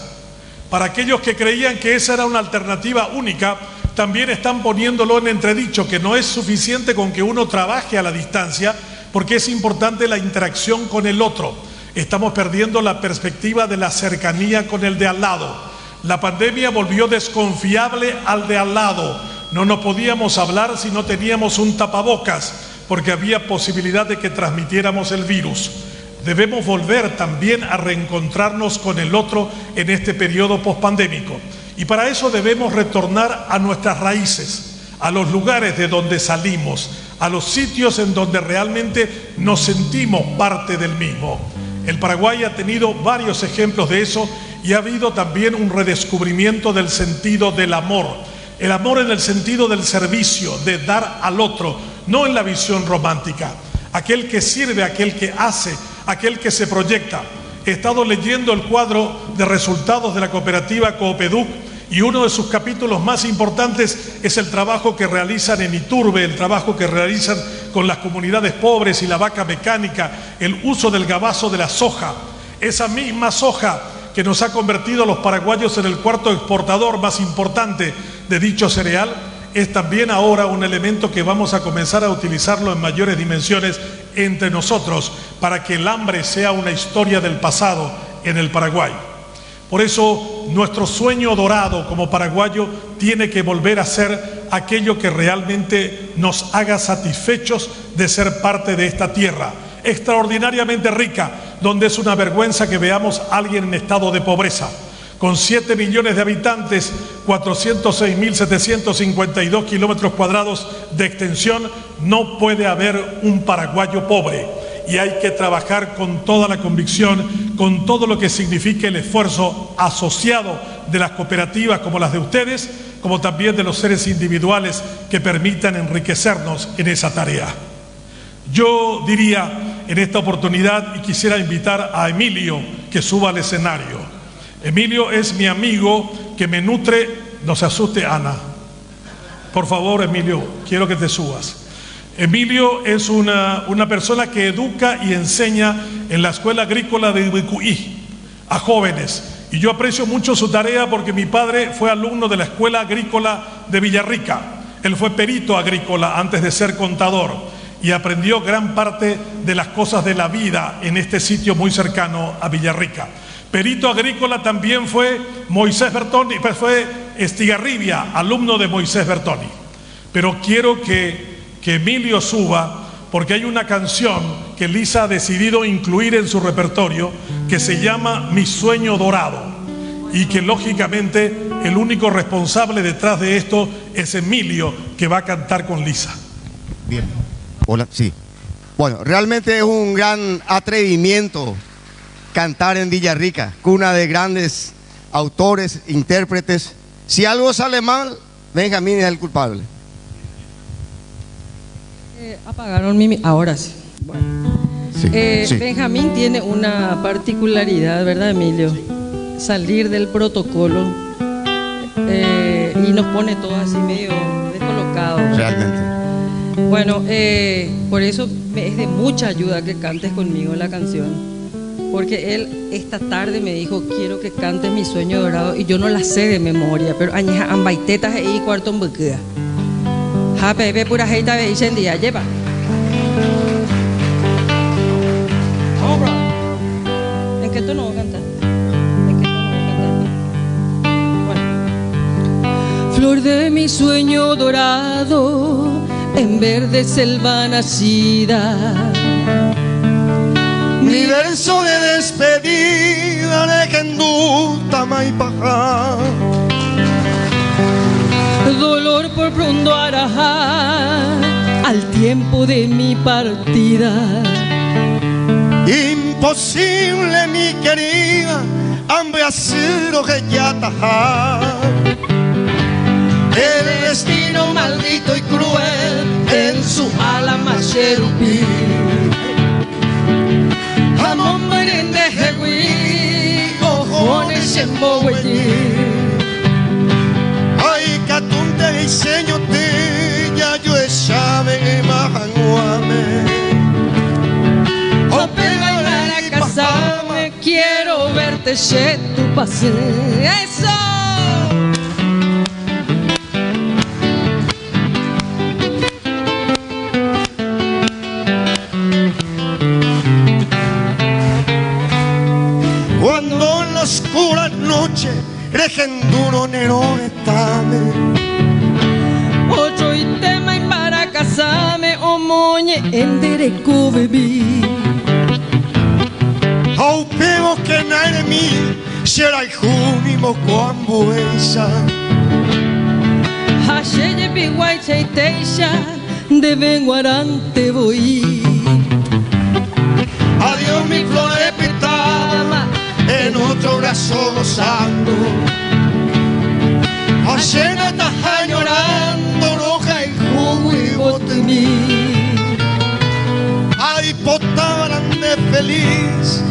Para aquellos que creían que esa era una alternativa única, también están poniéndolo en entredicho, que no es suficiente con que uno trabaje a la distancia, porque es importante la interacción con el otro. Estamos perdiendo la perspectiva de la cercanía con el de al lado. La pandemia volvió desconfiable al de al lado. No nos podíamos hablar si no teníamos un tapabocas, porque había posibilidad de que transmitiéramos el virus. Debemos volver también a reencontrarnos con el otro en este periodo pospandémico. Y para eso debemos retornar a nuestras raíces, a los lugares de donde salimos, a los sitios en donde realmente nos sentimos parte del mismo. El Paraguay ha tenido varios ejemplos de eso y ha habido también un redescubrimiento del sentido del amor. El amor en el sentido del servicio, de dar al otro, no en la visión romántica. Aquel que sirve, aquel que hace, aquel que se proyecta. He estado leyendo el cuadro de resultados de la cooperativa Coopeduc y uno de sus capítulos más importantes es el trabajo que realizan en Iturbe, el trabajo que realizan con las comunidades pobres y la vaca mecánica, el uso del gabazo de la soja, esa misma soja que nos ha convertido a los paraguayos en el cuarto exportador más importante de dicho cereal, es también ahora un elemento que vamos a comenzar a utilizarlo en mayores dimensiones entre nosotros para que el hambre sea una historia del pasado en el Paraguay. Por eso nuestro sueño dorado como paraguayo tiene que volver a ser aquello que realmente nos haga satisfechos de ser parte de esta tierra extraordinariamente rica, donde es una vergüenza que veamos a alguien en estado de pobreza. Con 7 millones de habitantes, 406.752 kilómetros cuadrados de extensión, no puede haber un paraguayo pobre. Y hay que trabajar con toda la convicción, con todo lo que signifique el esfuerzo asociado de las cooperativas como las de ustedes, como también de los seres individuales que permitan enriquecernos en esa tarea. Yo diría en esta oportunidad, y quisiera invitar a Emilio que suba al escenario. Emilio es mi amigo que me nutre. No se asuste, Ana. Por favor, Emilio, quiero que te subas. Emilio es una persona que educa y enseña en la Escuela Agrícola de Ibicuí a jóvenes. Y yo aprecio mucho su tarea porque mi padre fue alumno de la Escuela Agrícola de Villarrica. Él fue perito agrícola antes de ser contador y aprendió gran parte de las cosas de la vida en este sitio muy cercano a Villarrica. Perito agrícola también fue Moisés Bertoni, fue Estigarribia, alumno de Moisés Bertoni. Pero quiero que Emilio suba porque hay una canción que Lisa ha decidido incluir en su repertorio que se llama Mi Sueño Dorado y que lógicamente el único responsable detrás de esto es Emilio, que va a cantar con Lisa. Bien. Hola, sí. Bueno, realmente es un gran atrevimiento cantar en Villarrica, cuna de grandes autores, intérpretes. Si algo sale mal, Benjamín es el culpable. Apagaron ahora sí. Bueno. Sí, sí. Benjamín tiene una particularidad, ¿verdad, Emilio? Salir del protocolo y nos pone todo así medio descolocados. Realmente. Bueno, por eso es de mucha ayuda que cantes conmigo la canción, porque él esta tarde me dijo, quiero que cantes Mi Sueño Dorado, y yo no la sé de memoria, pero añeja ambaitetas y cuarto en buquea. Ja, pepe, pura jeita ve y día lleva. Vamos, bro. ¿En qué tono voy a cantar? ¿En qué tono voy a cantar? Bueno. Flor de mi sueño dorado, en verde selva nacida, mi verso de despedida de Kendú, Tamaipajá. Dolor por pronto arajá al tiempo de mi partida. imposible, mi querida, hambre asiro que ya tajar. El destino maldito y cruel en su alma cherubí. Jamón merende jegui, ojones en boguellí. Ay, catunte y señor te ya yo sabe majanguame. O pega a casarme, quiero verte che tu pase. ¡Eso! Cuando en la oscura noche regenduro nero estame. Ocho y tema y para casarme, o moñe en dereco bebí. Au pego que naire mi será el junimo con buesa. Hasheye biguay cheiteisha, de venguarante voy. Adiós mi flor de pitama, en otro brazo gozando. Allena está llorando, roja y jugo y botemí. Ay, potaba grande feliz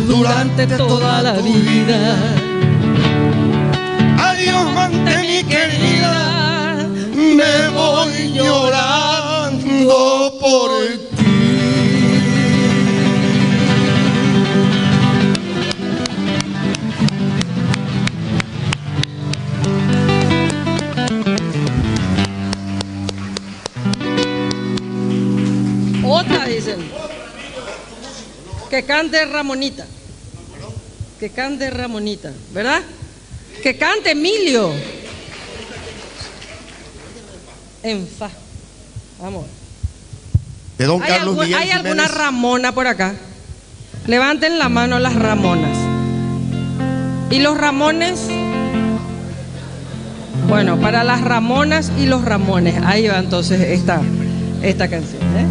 Durante toda la vida. Adiós, mante mi querida, me voy llorando por ti. Otra dicen. Que cante Ramonita. Que cante Ramonita, ¿verdad? Que cante Emilio. En fa. Vamos. De don Carlos Miguel ¿Hay alguna Jiménez. Ramona por acá? Levanten la mano las Ramonas. ¿Y los Ramones? Bueno, para las Ramonas y los Ramones. Ahí va entonces esta canción, ¿eh?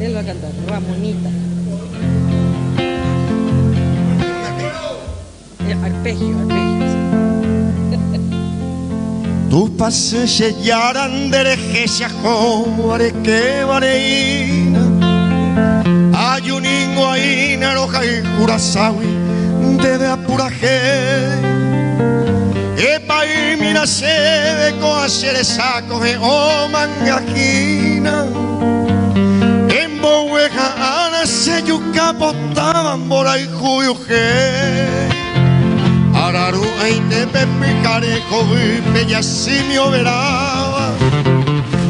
Él va a cantar, Ramonita. Arpegio. Tu pase sellaran de regesia jore que vareina. Ayuningo ahí naroja y curazawi debe apuraje. Epa y mira se de coacer saco de o mangajina. En Bohueja ana se yuca potaban por ahí juyuje. Araru ay te pepicare jovipe y así me oberaba.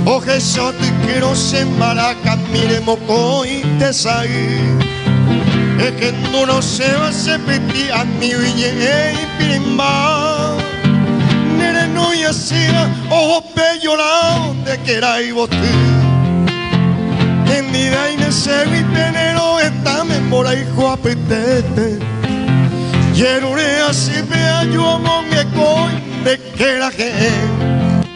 O Jesús te quiero sembaraca, mire moco y te saí. Es que no se va a sepetir a mi ville y pirimba. Nere no y así ojo pe llorado donde quiera y boté. En mi vaina se vi tenero esta memoria hijo apetete. Yerure así vea yo amo mi coin de que la gente.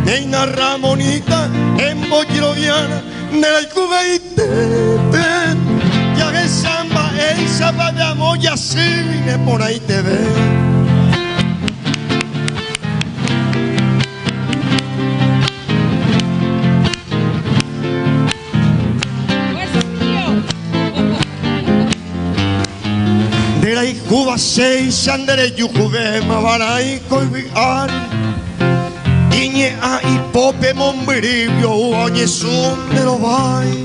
Neina Ramonita en Boquiroviana de la cubeite. Ya que samba el sábado voy así vine por ahí te ve. De la Cuba 6 andere yujuve mabarai colviar. Iñe a hipope mombribio oye sun de lo vai.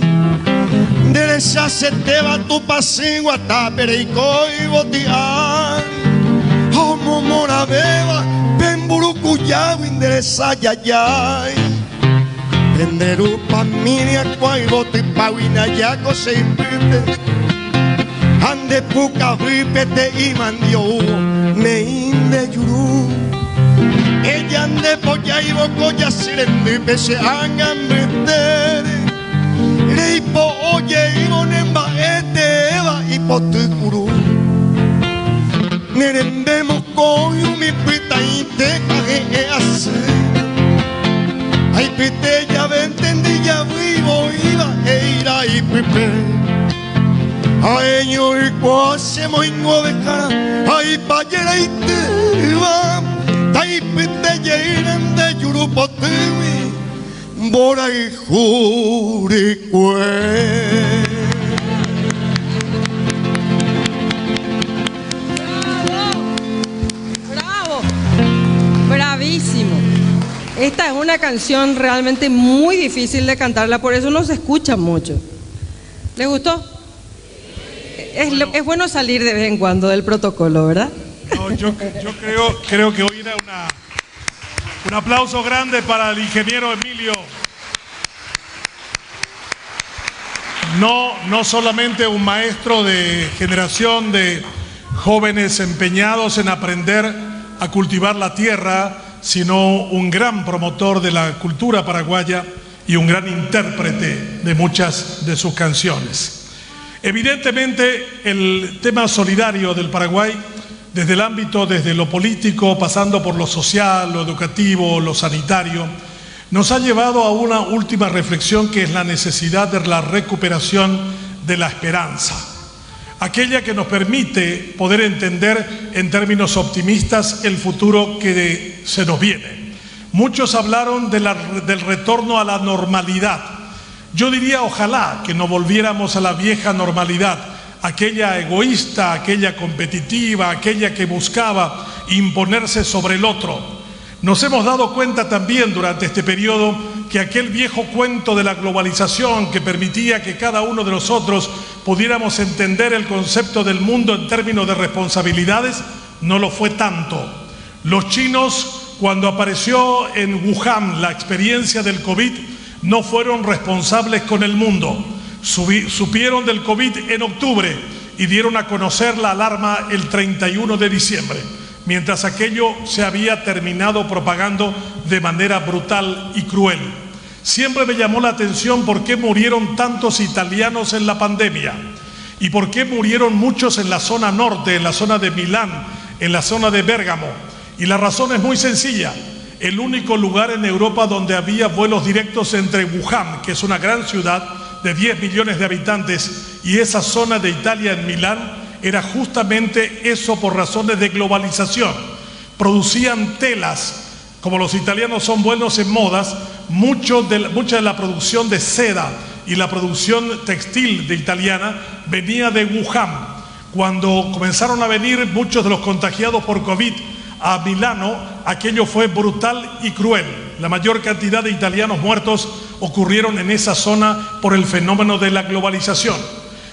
De esa se te va tu pasigua tapere y coi botiar. Homo mora beba pemburucuyago inderesa yayay. Prenderu pa minia cuai boti pawina yaco se impite. Ande puca ripete y mandio me inde yuru. Ella ande polla y bocoya sirende pese hagan metere. Reipo oye y bonemba ete eva y potucuru. Nerembemos coyo mi pita y te cague así. Ay pite ya entendí ya vivo iba e irá y pipe. aeño y cuase moingo de cara, ay payera y te va, taipete llenan de yurupotemi, bora y juricue. Bravísimo. Esta es una canción realmente muy difícil de cantarla, por eso no se escucha mucho. ¿Les gustó? Es bueno salir de vez en cuando del protocolo, ¿verdad? No, yo creo que hoy era un aplauso grande para el ingeniero Emilio. No solamente un maestro de generación de jóvenes empeñados en aprender a cultivar la tierra, sino un gran promotor de la cultura paraguaya y un gran intérprete de muchas de sus canciones. Evidentemente, el tema solidario del Paraguay, desde el ámbito, desde lo político, pasando por lo social, lo educativo, lo sanitario, nos ha llevado a una última reflexión, que es la necesidad de la recuperación de la esperanza, aquella que nos permite poder entender en términos optimistas el futuro que se nos viene. Muchos hablaron del retorno a la normalidad. Yo diría, ojalá que no volviéramos a la vieja normalidad, aquella egoísta, aquella competitiva, aquella que buscaba imponerse sobre el otro. Nos hemos dado cuenta también durante este periodo que aquel viejo cuento de la globalización que permitía que cada uno de nosotros pudiéramos entender el concepto del mundo en términos de responsabilidades, no lo fue tanto. Los chinos, cuando apareció en Wuhan la experiencia del COVID, no fueron responsables con el mundo. Supieron del COVID en octubre y dieron a conocer la alarma el 31 de diciembre. Mientras aquello se había terminado propagando de manera brutal y cruel. Siempre me llamó la atención por qué murieron tantos italianos en la pandemia y por qué murieron muchos en la zona norte, en la zona de Milán, en la zona de Bérgamo. Y la razón es muy sencilla. El único lugar en Europa donde había vuelos directos entre Wuhan, que es una gran ciudad de 10 millones de habitantes, y esa zona de Italia en Milán, era justamente eso por razones de globalización. Producían telas, como los italianos son buenos en modas, mucha de la producción de seda y la producción textil de italiana venía de Wuhan. Cuando comenzaron a venir muchos de los contagiados por COVID a Milano, aquello fue brutal y cruel. La mayor cantidad de italianos muertos ocurrieron en esa zona por el fenómeno de la globalización.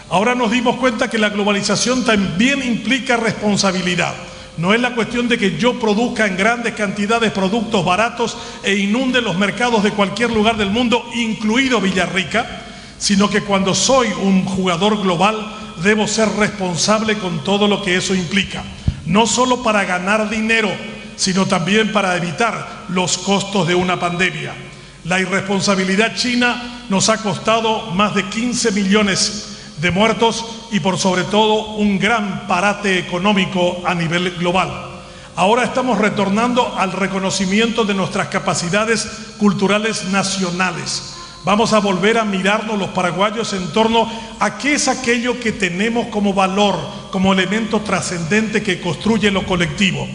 Ahora nos dimos cuenta que la globalización también implica responsabilidad. No es la cuestión de que yo produzca en grandes cantidades productos baratos e inunde los mercados de cualquier lugar del mundo, incluido Villarrica, sino que cuando soy un jugador global debo ser responsable con todo lo que eso implica. No solo para ganar dinero, sino también para evitar los costos de una pandemia. La irresponsabilidad china nos ha costado más de 15 millones de muertos y por sobre todo un gran parate económico a nivel global. Ahora estamos retornando al reconocimiento de nuestras capacidades culturales nacionales. Vamos a volver a mirarnos los paraguayos en torno a qué es aquello que tenemos como valor, como elemento trascendente que construye lo colectivo.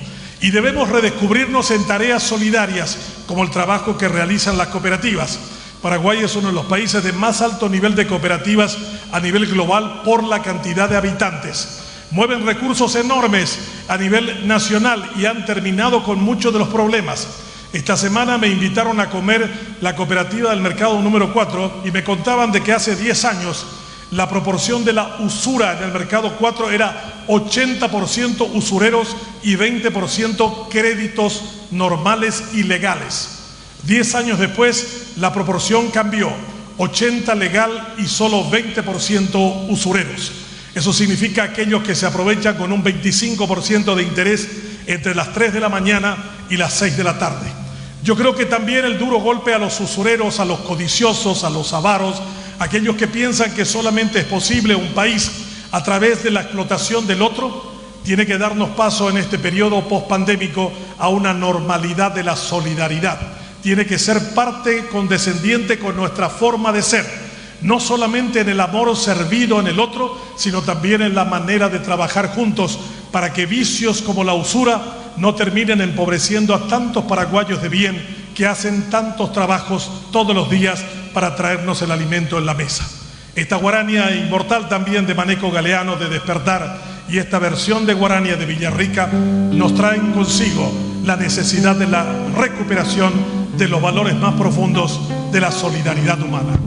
Y debemos redescubrirnos en tareas solidarias, como el trabajo que realizan las cooperativas. Paraguay es uno de los países de más alto nivel de cooperativas a nivel global por la cantidad de habitantes. Mueven recursos enormes a nivel nacional y han terminado con muchos de los problemas. Esta semana me invitaron a comer la cooperativa del mercado número 4 y me contaban de que hace 10 años la proporción de la usura en el mercado 4 era 80% usureros y 20% créditos normales y legales. 10 años después, la proporción cambió, 80 legal y solo 20% usureros. Eso significa aquellos que se aprovechan con un 25% de interés entre las 3 de la mañana y las 6 de la tarde. Yo creo que también el duro golpe a los usureros, a los codiciosos, a los avaros, aquellos que piensan que solamente es posible un país a través de la explotación del otro, tiene que darnos paso en este periodo pospandémico a una normalidad de la solidaridad. Tiene que ser parte condescendiente con nuestra forma de ser. no solamente en el amor servido en el otro, sino también en la manera de trabajar juntos para que vicios como la usura no terminen empobreciendo a tantos paraguayos de bien que hacen tantos trabajos todos los días para traernos el alimento en la mesa. Esta guarania inmortal también de Maneco Galeano de Despertar y esta versión de guarania de Villarrica nos traen consigo la necesidad de la recuperación de los valores más profundos de la solidaridad humana.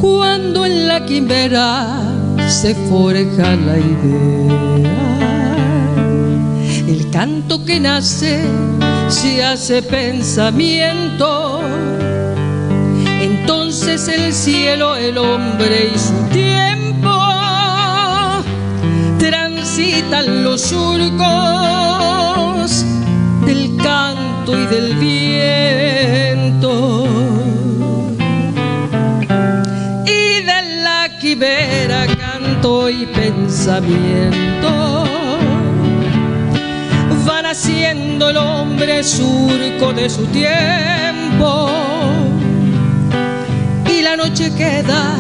Cuando en la quimera se forja la idea, el canto que nace se hace pensamiento. Entonces el cielo, el hombre y su tiempo transitan los surcos del canto y del viento. Y de la quimera canto y pensamiento van haciendo el hombre surco de su tiempo, y la noche queda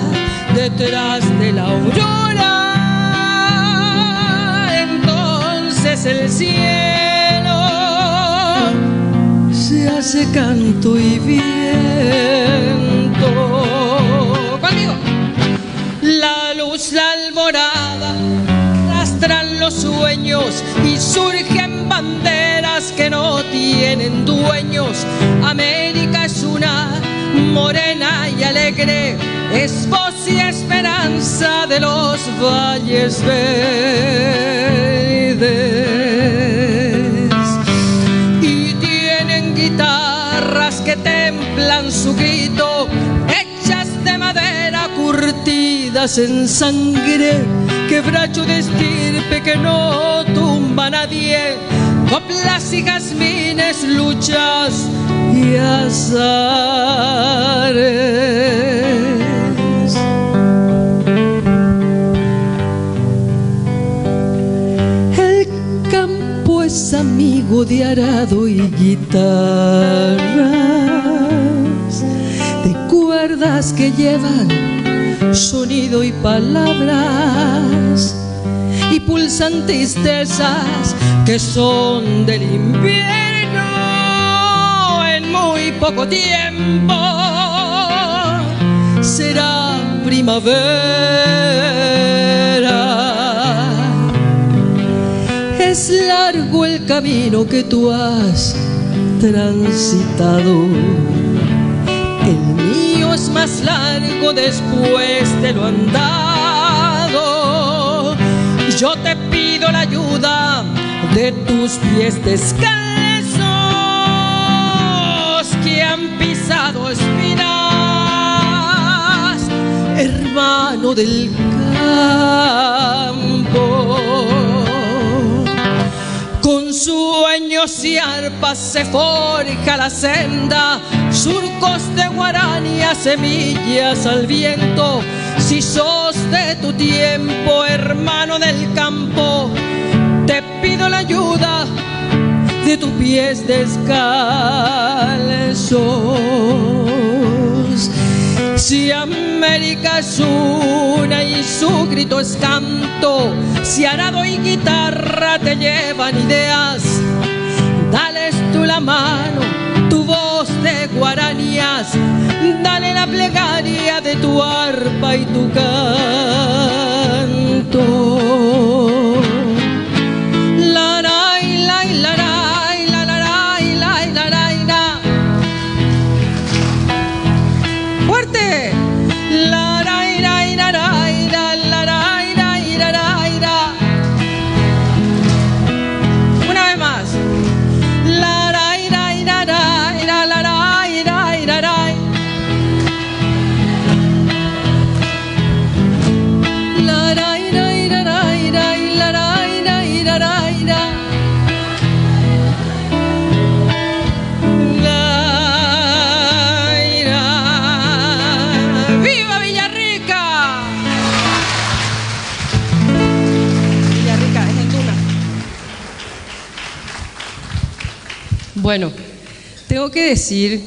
detrás de la aurora. Entonces el cielo se hace canto y viento. Conmigo. La luz, la alborada, arrastran los sueños y surgen banderas que no tienen dueños. América es una, morena y alegre, es voz y esperanza de los valles verdes. Y tienen guitarras que templan su grito, hechas de madera curtidas en sangre, quebracho de estirpe que no tumba a nadie, coplas y jazmines, luchas y azares. El campo es amigo de arado y guitarras, de cuerdas que llevan sonido y palabras, y pulsan tristezas que son del invierno. En muy poco tiempo será primavera. Es largo el camino que tú has transitado, el mío es más largo después de lo andado. Yo te pido la ayuda de tus pies descalzos que han pisado espinas, hermano del campo. Con sueños y arpas se forja la senda, surcos de guarania, semillas al viento. Si sos de tu tiempo, hermano del campo, te pido la ayuda de tus pies descalzos. Si América es una y su grito es canto, si arado y guitarra te llevan ideas, dales tú la mano, tu voz de guaranías, dale la plegaria de tu arpa y tu canto. La la la la la la la la la la. Fuerte. La la la la la la la la. Una vez más. La la la la la la la la. Bueno, tengo que decir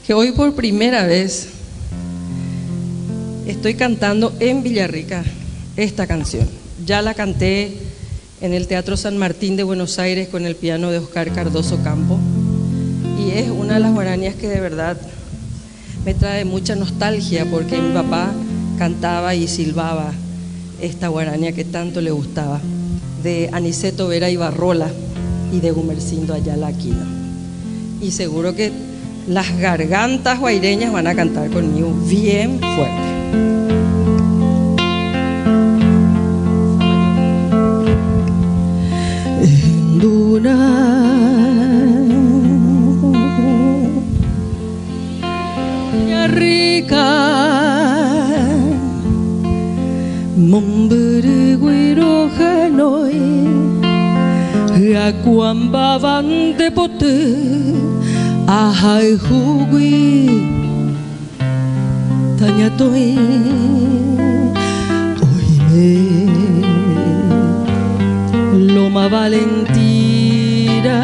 que hoy por primera vez estoy cantando en Villarrica esta canción. Ya la canté en el Teatro San Martín de Buenos Aires con el piano de Oscar Cardoso Campo, y es una de las guaranías que de verdad me trae mucha nostalgia, porque mi papá cantaba y silbaba esta guaranía que tanto le gustaba, de Aniceto Vera Ibarrola y de Gumercindo Ayala Aquino. Y seguro que las gargantas guaireñas van a cantar conmigo bien fuerte. En Duna rica Mombere guiro hanoi Akuan baban de pote Ahai hugui Tañatoi Oime Loma Valentira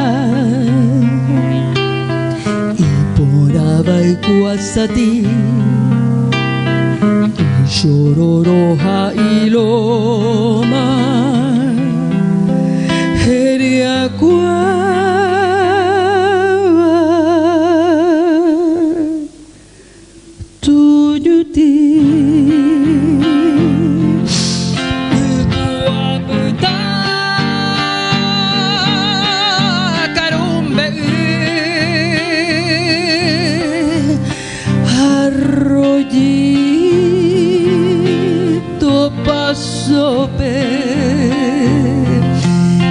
Y por Abaikuasati Llororoja y Loma Heriakua Tuyuti Kuaputa Karumbe Arroyito Pasope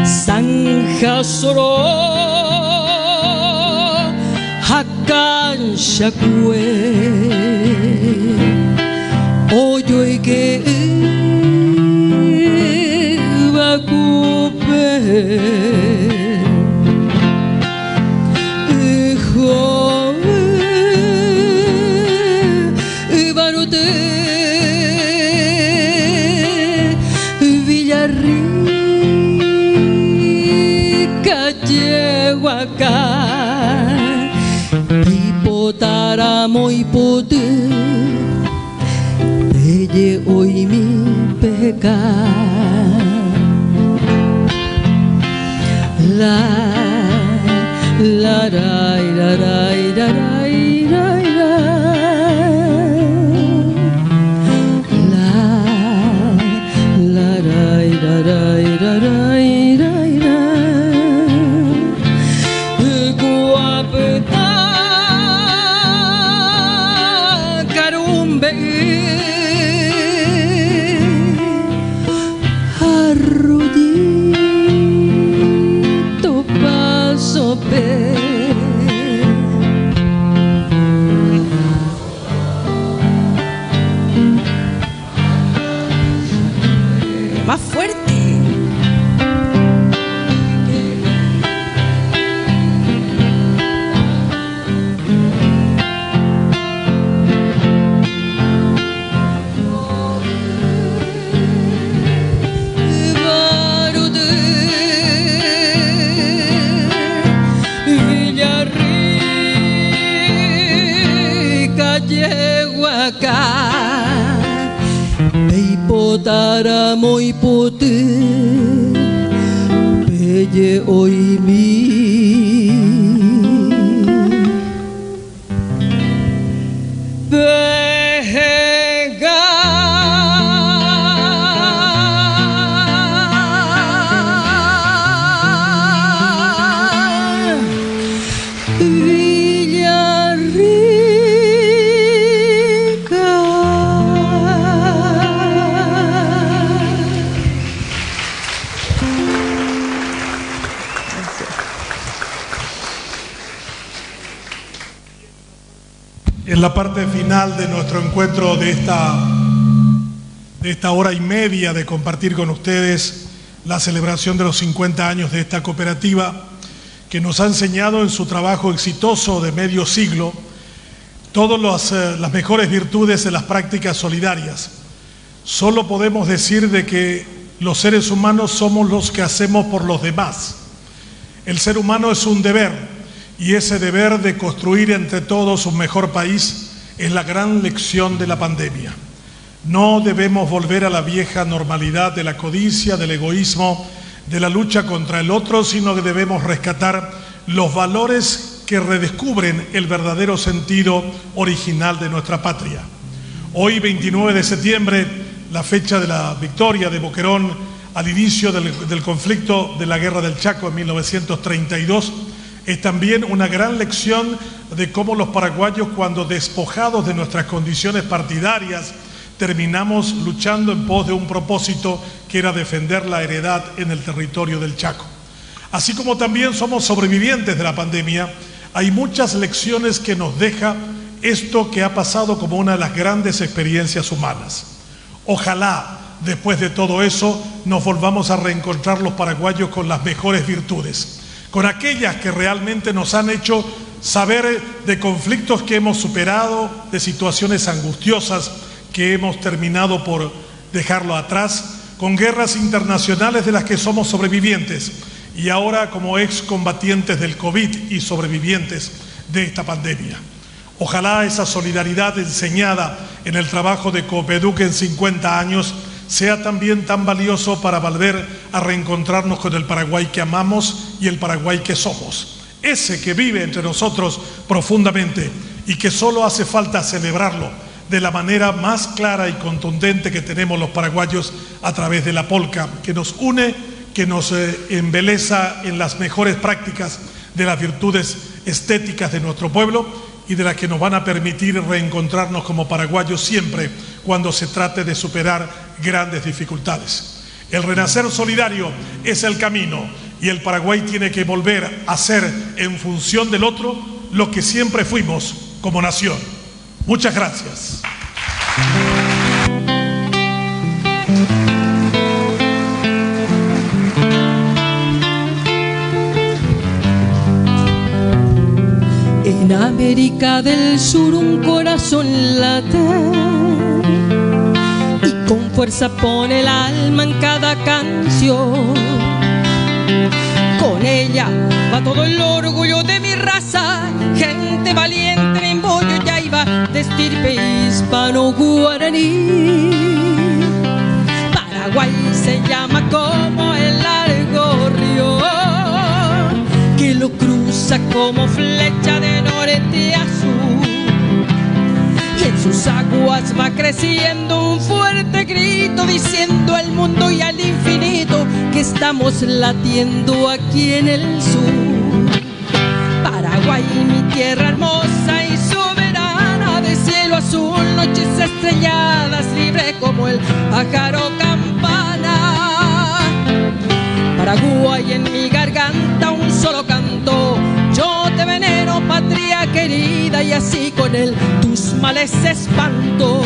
Sanja Soro Hakan Shakwe Oyo y que Bakupe Barute Villarrica Yehuacán Pipotaramo y pote Belle hoy mi pecado La rai la rai la rai rai la rai la rai la rai rai Guapeta Karumbe Arroyito Pasope más fuerte. Villarrica Yehuacán Peipotáramo y pote Belle hoy mi En la parte final de nuestro encuentro de esta hora y media de compartir con ustedes la celebración de los 50 años de esta cooperativa, que nos ha enseñado en su trabajo exitoso de medio siglo todas las mejores virtudes de las prácticas solidarias. Solo podemos decir de que los seres humanos somos los que hacemos por los demás. El ser humano es un deber. y ese deber de construir entre todos un mejor país es la gran lección de la pandemia. No debemos volver a la vieja normalidad de la codicia, del egoísmo, de la lucha contra el otro, sino que debemos rescatar los valores que redescubren el verdadero sentido original de nuestra patria. Hoy, 29 de septiembre, la fecha de la victoria de Boquerón al inicio del conflicto de la Guerra del Chaco en 1932, es también una gran lección de cómo los paraguayos, cuando despojados de nuestras condiciones partidarias, terminamos luchando en pos de un propósito que era defender la heredad en el territorio del Chaco. Así como también somos sobrevivientes de la pandemia, hay muchas lecciones que nos deja esto que ha pasado como una de las grandes experiencias humanas. Ojalá, después de todo eso, nos volvamos a reencontrar los paraguayos con las mejores virtudes, con aquellas que realmente nos han hecho saber de conflictos que hemos superado, de situaciones angustiosas que hemos terminado por dejarlo atrás, con guerras internacionales de las que somos sobrevivientes y ahora como excombatientes del COVID y sobrevivientes de esta pandemia. Ojalá esa solidaridad enseñada en el trabajo de Copeduc en 50 años sea también tan valioso para volver a reencontrarnos con el Paraguay que amamos y el Paraguay que somos. Ese que vive entre nosotros profundamente y que solo hace falta celebrarlo de la manera más clara y contundente que tenemos los paraguayos a través de la polca, que nos une, que nos embeleza en las mejores prácticas de las virtudes estéticas de nuestro pueblo y de las que nos van a permitir reencontrarnos como paraguayos siempre cuando se trate de superar grandes dificultades. El renacer solidario es el camino y el Paraguay tiene que volver a ser en función del otro lo que siempre fuimos como nación. Muchas gracias. En América del Sur un corazón late y con fuerza pone el alma en cada canción. Con ella va todo el orgullo de mi raza, gente valiente en bollo ya iba de estirpe hispano-guaraní. Paraguay se llama como el largo río que lo cruza como flecha de norte a sur, y en sus aguas va creciendo un fuerte grito diciendo al mundo y al infinito que estamos latiendo aquí en el sur. Paraguay, mi tierra hermosa y soberana, de cielo azul, noches estrelladas, libre como el pájaro campana. Paraguay, en mi garganta un solo canto, yo te venero, patria querida, y así con él tus males espanto.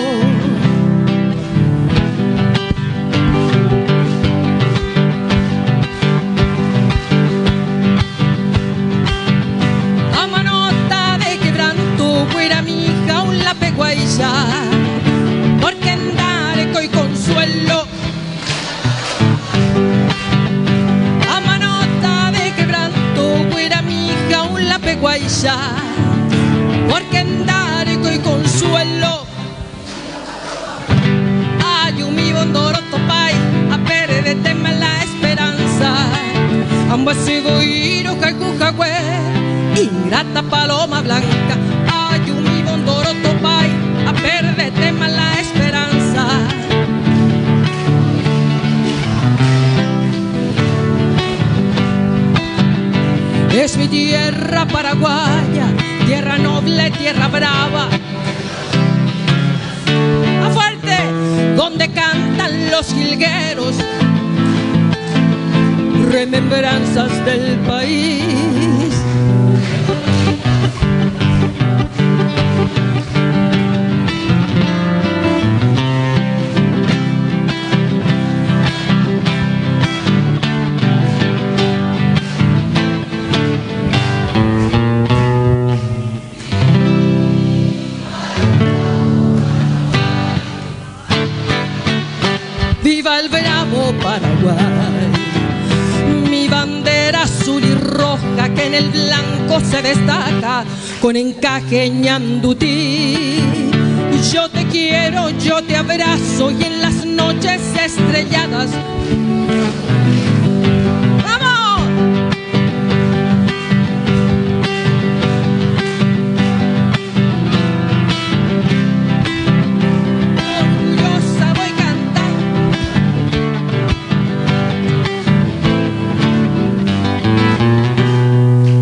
A manota de quebranto, fuera mi hija un la peguaya, porque en Dareco y Consuelo. Peguaya, porque en Dareco y Consuelo hay un mi bondoroto pay, a perder tema la esperanza. Ambas sigo iro cacucahue, ingrata paloma blanca, hay un mi bondoroto pay, a perder tema la esperanza. Es mi tierra paraguaya, tierra noble, tierra brava, a fuerte, donde cantan los jilgueros, remembranzas del país. Viva el bravo Paraguay, mi bandera azul y roja en el blanco se destaca con encaje ñandutí. Yo te quiero, yo te abrazo y en las noches estrelladas. ¡Vamos! Orgullosa voy cantando.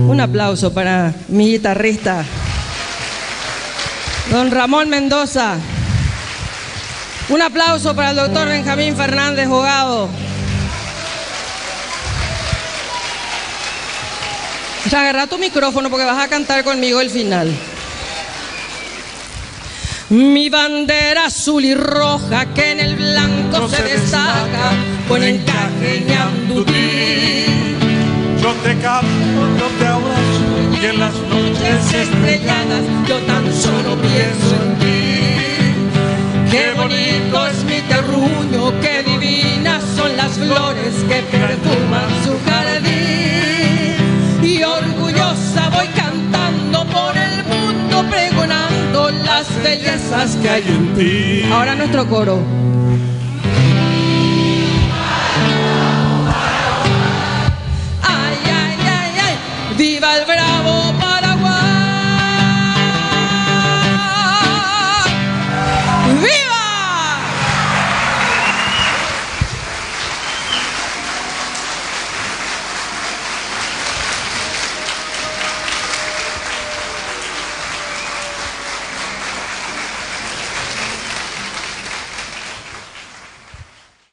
Un aplauso para mi guitarrista, don Ramón Mendoza. Un aplauso para el doctor Benjamín Fernández Jogado. Ya agarra tu micrófono porque vas a cantar conmigo el final. Mi bandera azul y roja que en el blanco se destaca con encaje ñandutí. Yo te canto, yo te abrazo y en las noches estrelladas yo tan solo pienso en ti. Qué bonito es mi terruño, qué divinas son las flores que perfuman su jardín. Y orgullosa voy cantando por el mundo pregonando las bellezas que hay en ti. Ahora nuestro coro.